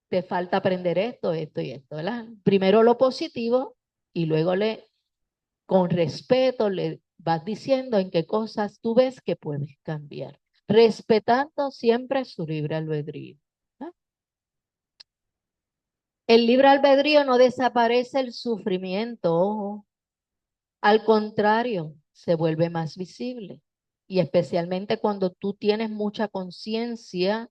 te falta aprender esto y esto, ¿verdad? Primero lo positivo y luego con respeto le vas diciendo en qué cosas tú ves que puedes cambiar, respetando siempre su libre albedrío. ¿No? El libre albedrío no desaparece el sufrimiento, ojo. Al contrario, se vuelve más visible. Y especialmente cuando tú tienes mucha conciencia,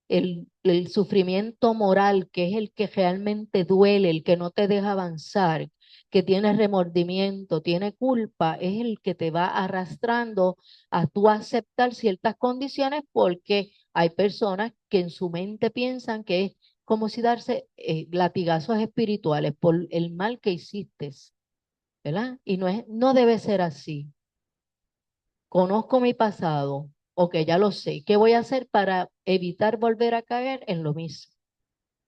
el sufrimiento moral, que es el que realmente duele, el que no te deja avanzar, que tiene remordimiento, tiene culpa, es el que te va arrastrando a tú aceptar ciertas condiciones porque hay personas que en su mente piensan que es como si darse latigazos espirituales por el mal que hiciste, ¿verdad? Y no debe ser así. Conozco mi pasado, o que ya lo sé. ¿Qué voy a hacer para evitar volver a caer en lo mismo?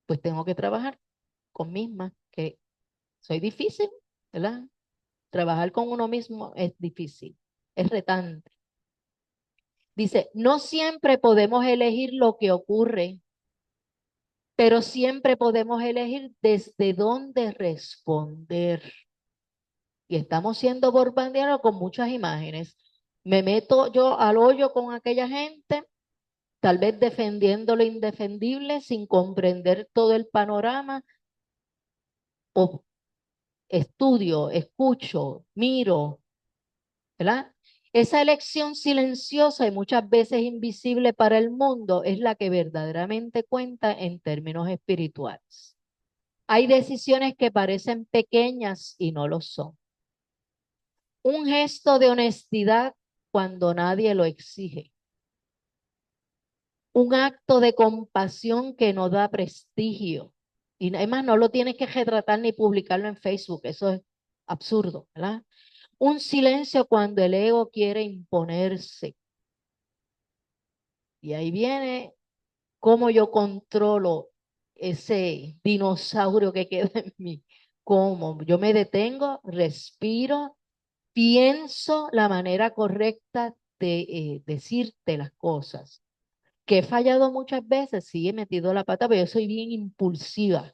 Pues tengo que trabajar con misma, que soy difícil, ¿verdad? Trabajar con uno mismo es difícil, es retante. Dice, no siempre podemos elegir lo que ocurre, pero siempre podemos elegir desde dónde responder. Y estamos siendo bombardeados con muchas imágenes. Me meto yo al hoyo con aquella gente, tal vez defendiendo lo indefendible sin comprender todo el panorama, o estudio, escucho, miro, ¿verdad? Esa elección silenciosa y muchas veces invisible para el mundo es la que verdaderamente cuenta en términos espirituales. Hay decisiones que parecen pequeñas y no lo son. Un gesto de honestidad cuando nadie lo exige. Un acto de compasión que no da prestigio. Y además no lo tienes que retratar ni publicarlo en Facebook, eso es absurdo, ¿verdad? Un silencio cuando el ego quiere imponerse. Y ahí viene cómo yo controlo ese dinosaurio que queda en mí. Cómo yo me detengo, respiro, pienso la manera correcta de decirte las cosas. Que he fallado muchas veces, sí he metido la pata, pero yo soy bien impulsiva.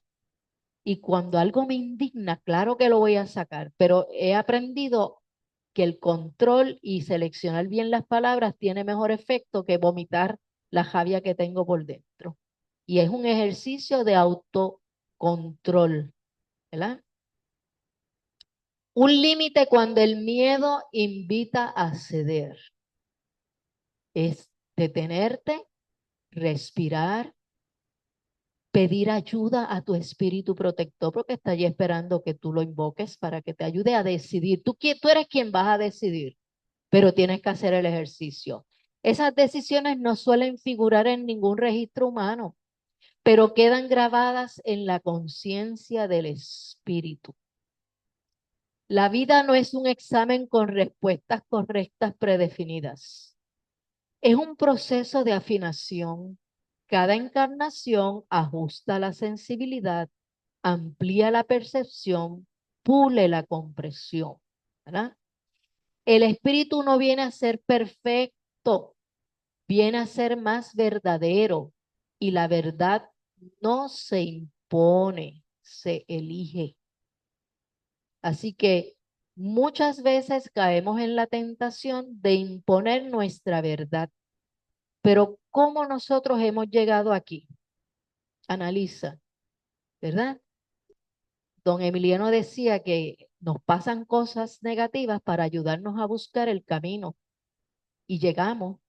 Y cuando algo me indigna, claro que lo voy a sacar, pero he aprendido que el control y seleccionar bien las palabras tiene mejor efecto que vomitar la rabia que tengo por dentro. Y es un ejercicio de autocontrol, ¿verdad? Un límite cuando el miedo invita a ceder. Es detenerte, respirar, pedir ayuda a tu espíritu protector porque está allí esperando que tú lo invoques para que te ayude a decidir. Tú eres quien vas a decidir, pero tienes que hacer el ejercicio. Esas decisiones no suelen figurar en ningún registro humano, pero quedan grabadas en la conciencia del espíritu. La vida no es un examen con respuestas correctas predefinidas. Es un proceso de afinación. Cada encarnación ajusta la sensibilidad, amplía la percepción, pule la comprensión, ¿verdad? El espíritu no viene a ser perfecto, viene a ser más verdadero y la verdad no se impone, se elige. Así que muchas veces caemos en la tentación de imponer nuestra verdad. Pero ¿cómo nosotros hemos llegado aquí? Analiza, ¿verdad? Don Emiliano decía que nos pasan cosas negativas para ayudarnos a buscar el camino y llegamos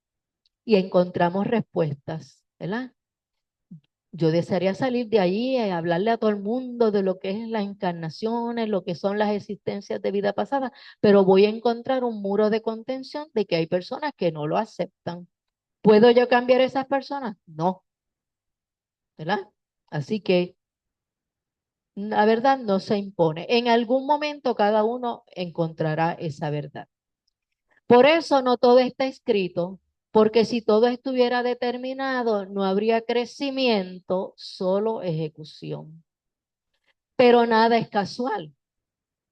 y encontramos respuestas, ¿verdad? Yo desearía salir de allí y hablarle a todo el mundo de lo que es las encarnaciones, lo que son las existencias de vida pasada, pero voy a encontrar un muro de contención de que hay personas que no lo aceptan. ¿Puedo yo cambiar esas personas? No, ¿verdad? Así que la verdad no se impone. En algún momento cada uno encontrará esa verdad. Por eso no todo está escrito, porque si todo estuviera determinado, no habría crecimiento, solo ejecución. Pero nada es casual,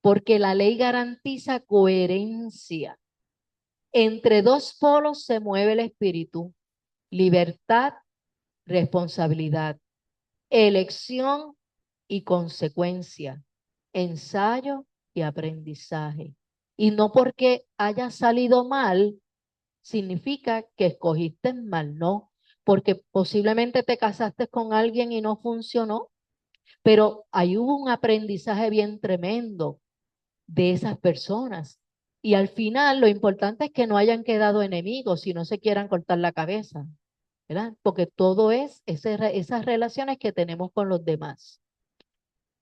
porque la ley garantiza coherencia. Entre dos polos se mueve el espíritu: libertad, responsabilidad, elección y consecuencia, ensayo y aprendizaje. Y no porque haya salido mal, significa que escogiste mal, no, porque posiblemente te casaste con alguien y no funcionó, pero ahí hubo un aprendizaje bien tremendo de esas personas. Y al final lo importante es que no hayan quedado enemigos y no se quieran cortar la cabeza, ¿verdad? Porque todo es esas relaciones que tenemos con los demás.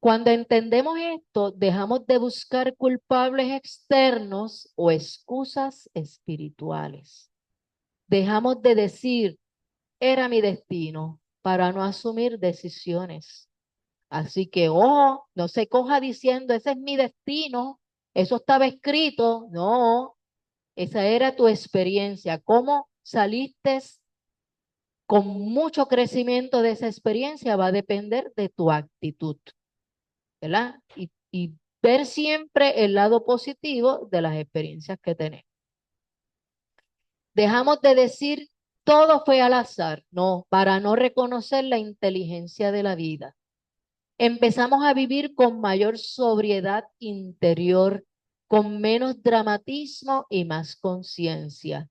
Cuando entendemos esto, dejamos de buscar culpables externos o excusas espirituales. Dejamos de decir, era mi destino, para no asumir decisiones. Así que, ojo, no se coja diciendo, ese es mi destino, eso estaba escrito. No, esa era tu experiencia. ¿Cómo saliste con mucho crecimiento de esa experiencia? Va a depender de tu actitud, ¿verdad? Y ver siempre el lado positivo de las experiencias que tenemos. Dejamos de decir, todo fue al azar, no, para no reconocer la inteligencia de la vida. Empezamos a vivir con mayor sobriedad interior, con menos dramatismo y más conciencia.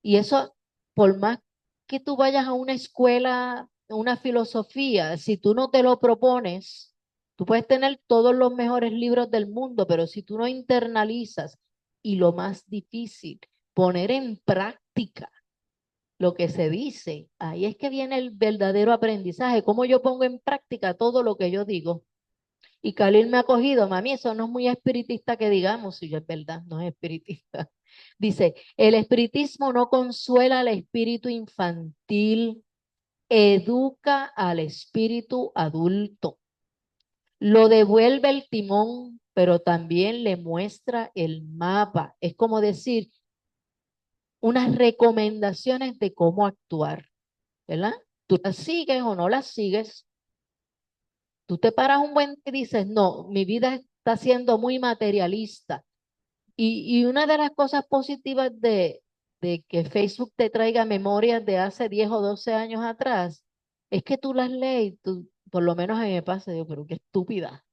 Y eso, por más que tú vayas a una escuela, una filosofía, si tú no te lo propones, tú puedes tener todos los mejores libros del mundo, pero si tú no internalizas, y lo más difícil, poner en práctica lo que se dice, ahí es que viene el verdadero aprendizaje, cómo yo pongo en práctica todo lo que yo digo. Y Khalil me ha cogido, mami, eso no es muy espiritista que digamos, si yo es verdad, no es espiritista. Dice, el espiritismo no consuela al espíritu infantil, educa al espíritu adulto, lo devuelve el timón, pero también le muestra el mapa. Es como decir, unas recomendaciones de cómo actuar, ¿verdad? Tú las sigues o no las sigues. Tú te paras un buen día y dices, no, mi vida está siendo muy materialista. Y una de las cosas positivas de que Facebook te traiga memorias de hace 10 o 12 años atrás es que tú las lees, tú, por lo menos a mí me pasa, yo creo que estúpida.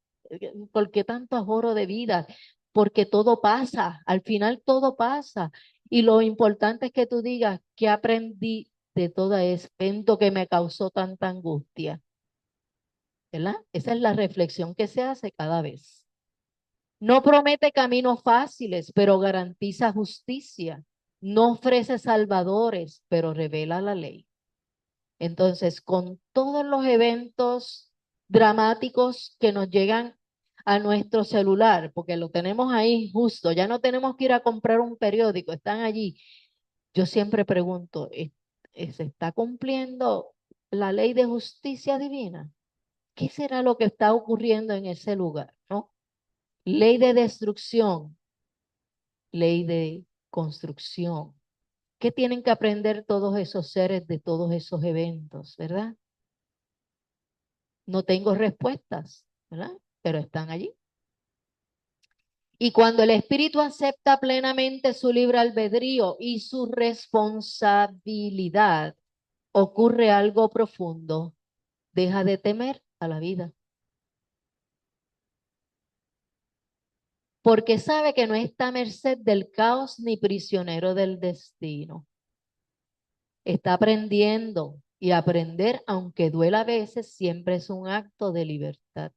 ¿Por qué tanto ahorro de vida? Porque todo pasa, al final todo pasa. Y lo importante es que tú digas, ¿qué aprendí de todo ese evento que me causó tanta angustia? ¿Verdad? Esa es la reflexión que se hace cada vez. No promete caminos fáciles, pero garantiza justicia. No ofrece salvadores, pero revela la ley. Entonces, con todos los eventos dramáticos que nos llegan a nuestro celular, porque lo tenemos ahí justo, ya no tenemos que ir a comprar un periódico, están allí. Yo siempre pregunto, ¿se está cumpliendo la ley de justicia divina? ¿Qué será lo que está ocurriendo en ese lugar, no? Ley de destrucción, ley de construcción. ¿Qué tienen que aprender todos esos seres de todos esos eventos, verdad? No tengo respuestas, ¿verdad? Pero están allí. Y cuando el espíritu acepta plenamente su libre albedrío y su responsabilidad, ocurre algo profundo. Deja de temer a la vida, porque sabe que no está a merced del caos ni prisionero del destino. Está aprendiendo, y aprender, aunque duela a veces, siempre es un acto de libertad.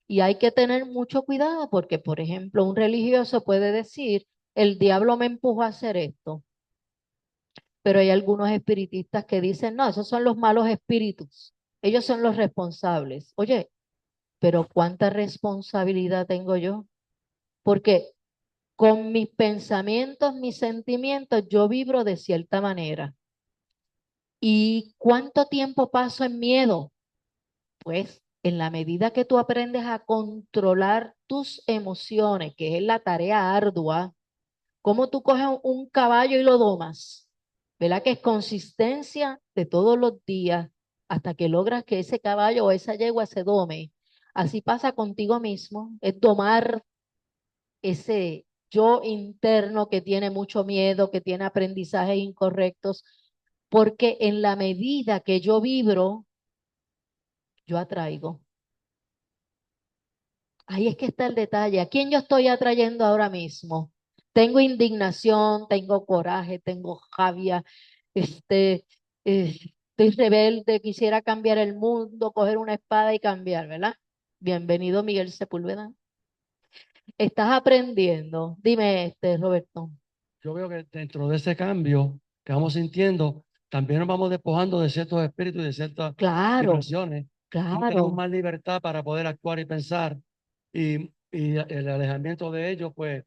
Y hay que tener mucho cuidado porque, por ejemplo, un religioso puede decir, el diablo me empujó a hacer esto, Pero hay algunos espiritistas que dicen, no, esos son los malos espíritus. Ellos son los responsables. Oye, pero ¿cuánta responsabilidad tengo yo? Porque con mis pensamientos, mis sentimientos, yo vibro de cierta manera. ¿Y cuánto tiempo paso en miedo? Pues en la medida que tú aprendes a controlar tus emociones, que es la tarea ardua, ¿cómo tú coges un caballo y lo domas? ¿Verdad? Que es consistencia de todos los días hasta que logras que ese caballo o esa yegua se dome. Así pasa contigo mismo, es domar ese yo interno que tiene mucho miedo, que tiene aprendizajes incorrectos, porque en la medida que yo vibro, yo atraigo. Ahí es que está el detalle. ¿A quién yo estoy atrayendo ahora mismo? Tengo indignación, tengo coraje, tengo rabia, estoy rebelde, quisiera cambiar el mundo, coger una espada y cambiar, ¿verdad? Bienvenido, Miguel Sepúlveda. Estás aprendiendo. Dime, Roberto. Yo veo que dentro de ese cambio que vamos sintiendo, también nos vamos despojando de ciertos espíritus y de ciertas Claro, vibraciones. Tenemos claro. más libertad para poder actuar y pensar. Y el alejamiento de ellos, pues,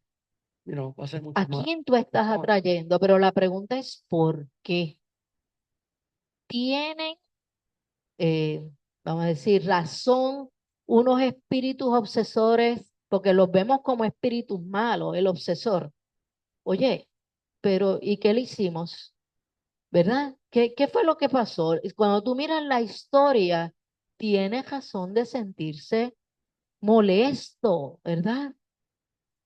va a ser mucho ¿A más. quién tú estás atrayendo? Pero la pregunta es ¿por qué? ¿Tienen, eh, vamos a decir, razón unos espíritus obsesores? Porque los vemos como espíritus malos, el obsesor. Oye, pero ¿y qué le hicimos? ¿Verdad? ¿Qué fue lo que pasó? Y cuando tú miras la historia, tiene razón de sentirse molesto, ¿verdad?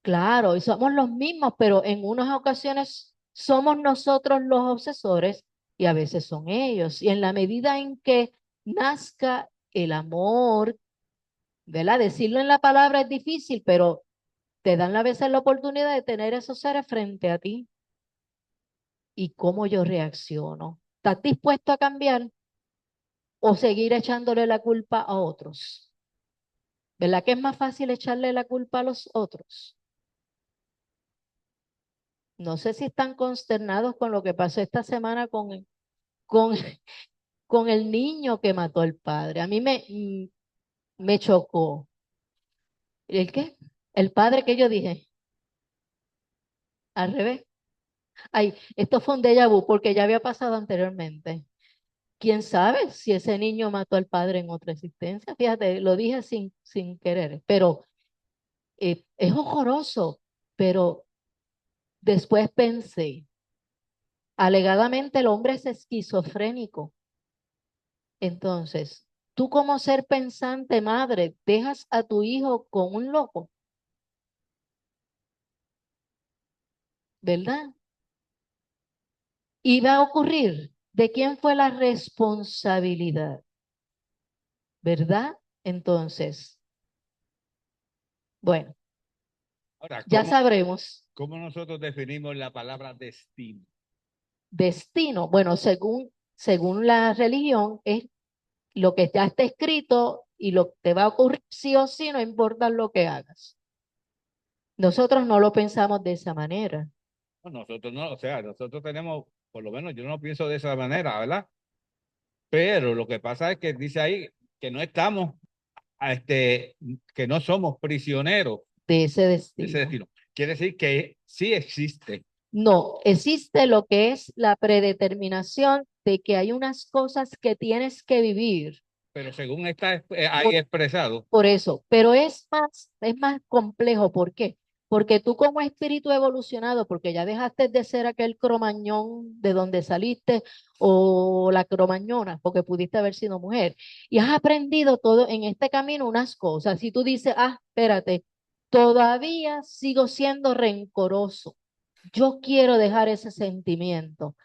Claro, y somos los mismos, pero en unas ocasiones somos nosotros los obsesores y a veces son ellos. Y en la medida en que nazca el amor, ¿verdad? Decirlo en la palabra es difícil, pero te dan a veces la oportunidad de tener esos seres frente a ti. ¿Y cómo yo reacciono? ¿Estás dispuesto a cambiar o seguir echándole la culpa a otros? ¿Verdad que es más fácil echarle la culpa a los otros? No sé si están consternados con lo que pasó esta semana con, con el niño que mató al padre. A mí me chocó. ¿El qué? El padre que yo dije, al revés. Ay, esto fue un déjà vu porque ya había pasado anteriormente. ¿Quién sabe si ese niño mató al padre en otra existencia? Fíjate, lo dije sin querer, pero es horroroso. Pero después pensé, alegadamente el hombre es esquizofrénico. Entonces, tú como ser pensante madre, dejas a tu hijo con un loco, ¿verdad? Y va a ocurrir, ¿de quién fue la responsabilidad? ¿Verdad? Entonces, bueno, Ahora, ya sabremos. ¿cómo nosotros definimos la palabra destino? Destino, bueno, según la religión, es lo que ya está escrito y lo que te va a ocurrir sí o sí, no importa lo que hagas. Nosotros no lo pensamos de esa manera. No, nosotros no, o sea, nosotros tenemos, por lo menos yo no pienso de esa manera, ¿verdad? Pero lo que pasa es que dice ahí que no estamos, a que no somos prisioneros De ese de ese destino. destino. Quiere decir que sí existe, No, existe lo que es la predeterminación de que hay unas cosas que tienes que vivir. pero según está ahí Por, expresado, por eso, pero es más complejo. ¿Por qué? Porque tú como espíritu evolucionado, porque ya dejaste de ser aquel cromañón de donde saliste o la cromañona, porque pudiste haber sido mujer, y has aprendido todo en este camino unas cosas. Si tú dices, espérate, todavía sigo siendo rencoroso. Yo quiero dejar ese sentimiento.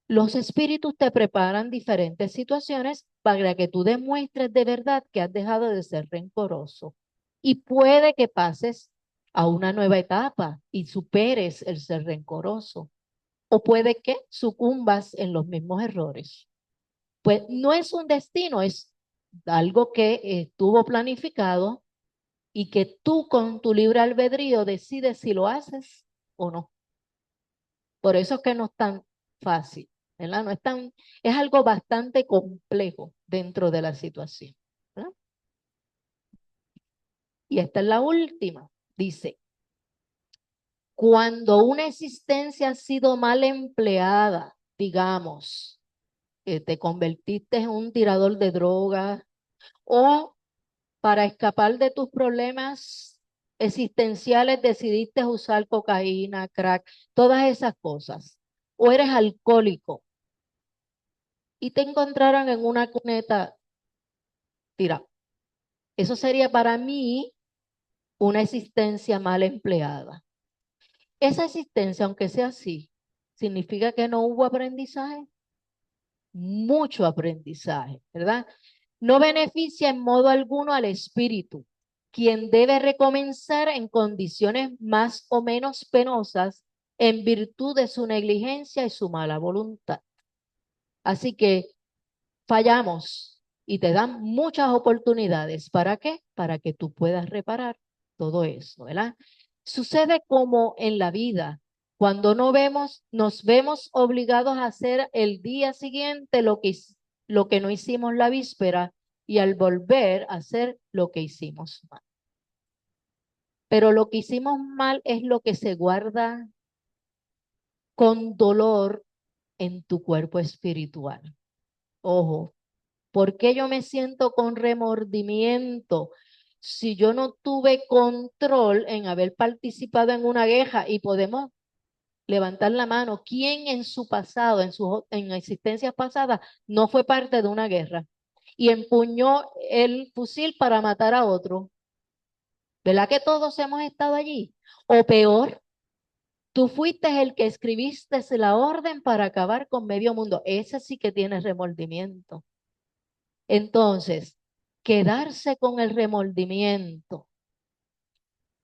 Los espíritus te preparan diferentes situaciones para que tú demuestres de verdad que has dejado de ser rencoroso. Y puede que pases a una nueva etapa y superes el ser rencoroso. O puede que sucumbas en los mismos errores. Pues no es un destino, es algo que estuvo planificado y que tú con tu libre albedrío decides si lo haces o no. Por eso es que no es tan fácil. ¿verdad? No es es algo bastante complejo dentro de la situación, ¿verdad? Y esta es la última. Dice, cuando una existencia ha sido mal empleada, digamos, que te convertiste en un tirador de drogas o para escapar de tus problemas existenciales decidiste usar cocaína, crack, todas esas cosas, o eres alcohólico y te encontraron en una cuneta tirado. Eso sería para mí una existencia mal empleada. Esa existencia, aunque sea así, significa que no hubo aprendizaje, mucho aprendizaje, ¿verdad? No beneficia en modo alguno al espíritu, quien debe recomenzar en condiciones más o menos penosas en virtud de su negligencia y su mala voluntad. Así que fallamos y te dan muchas oportunidades. ¿Para qué? Para que tú puedas reparar todo eso, ¿verdad? Sucede como en la vida, cuando no vemos, nos vemos obligados a hacer el día siguiente lo que no hicimos la víspera y al volver a hacer lo que hicimos mal. Pero lo que hicimos mal es lo que se guarda con dolor en tu cuerpo espiritual. Ojo, ¿por qué yo me siento con remordimiento si yo no tuve control en haber participado en una guerra? Y podemos levantar la mano. ¿Quién en su pasado, en existencias pasadas, no fue parte de una guerra y empuñó el fusil para matar a otro? ¿Verdad que todos hemos estado allí? O peor, tú fuiste el que escribiste la orden para acabar con medio mundo. Ese sí que tiene remordimiento. Entonces, quedarse con el remordimiento,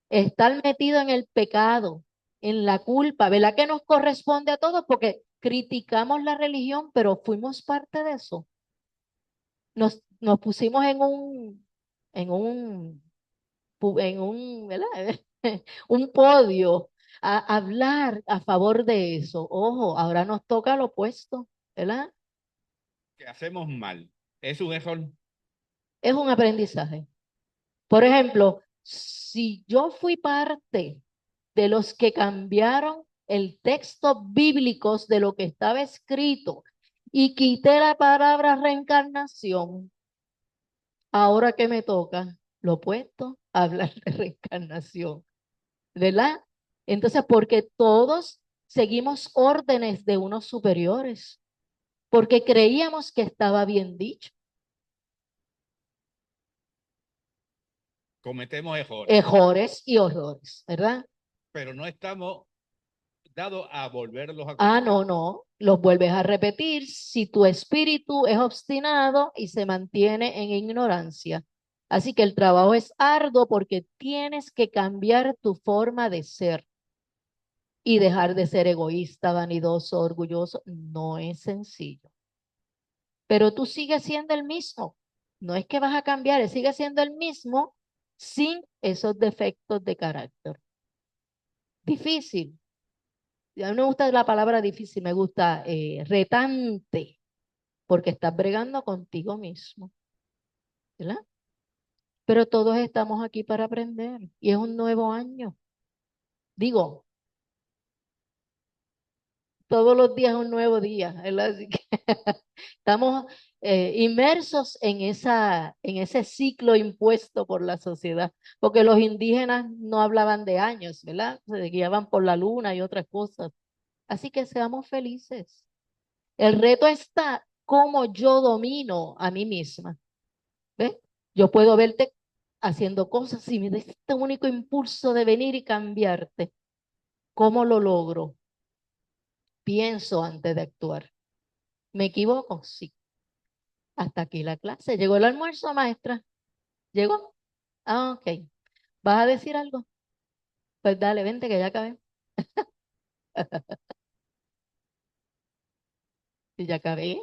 estar metido en el pecado, en la culpa, ¿verdad que nos corresponde a todos? Porque criticamos la religión, pero fuimos parte de eso. Nos pusimos ¿verdad? Un podio a hablar a favor de eso. Ojo, ahora nos toca lo opuesto, ¿verdad? Que hacemos mal. Es un error. Es un aprendizaje. Por ejemplo, si yo fui parte de los que cambiaron el texto bíblico de lo que estaba escrito y quité la palabra reencarnación, ahora que me toca lo opuesto, hablar de reencarnación, ¿verdad? Entonces, porque todos seguimos órdenes de unos superiores, porque creíamos que estaba bien dicho. Cometemos errores, Errores y horrores, ¿verdad? pero no estamos dados a volverlos a Ah, cometer. no, los vuelves a repetir si tu espíritu es obstinado y se mantiene en ignorancia. Así que el trabajo es arduo porque tienes que cambiar tu forma de ser y dejar de ser egoísta, vanidoso, orgulloso. No es sencillo. Pero tú sigues siendo el mismo. No es que vas a cambiar, sigues siendo el mismo sin esos defectos de carácter. Difícil. A mí no me gusta la palabra difícil, me gusta retante, porque estás bregando contigo mismo, ¿verdad? Pero todos estamos aquí para aprender y es un nuevo año. Digo, todos los días es un nuevo día, ¿verdad? Así que estamos inmersos en ese ciclo impuesto por la sociedad, porque los indígenas no hablaban de años, ¿verdad? Se guiaban por la luna y otras cosas. Así que seamos felices. El reto está cómo yo domino a mí misma. ¿Ves? Yo puedo verte haciendo cosas y me da este único impulso de venir y cambiarte. ¿Cómo lo logro? Pienso antes de actuar. ¿Me equivoco? Sí. Hasta aquí la clase. ¿Llegó el almuerzo, maestra? ¿Llegó? Ah, ok. ¿Vas a decir algo? Pues dale, vente que ya acabé. Y ya acabé.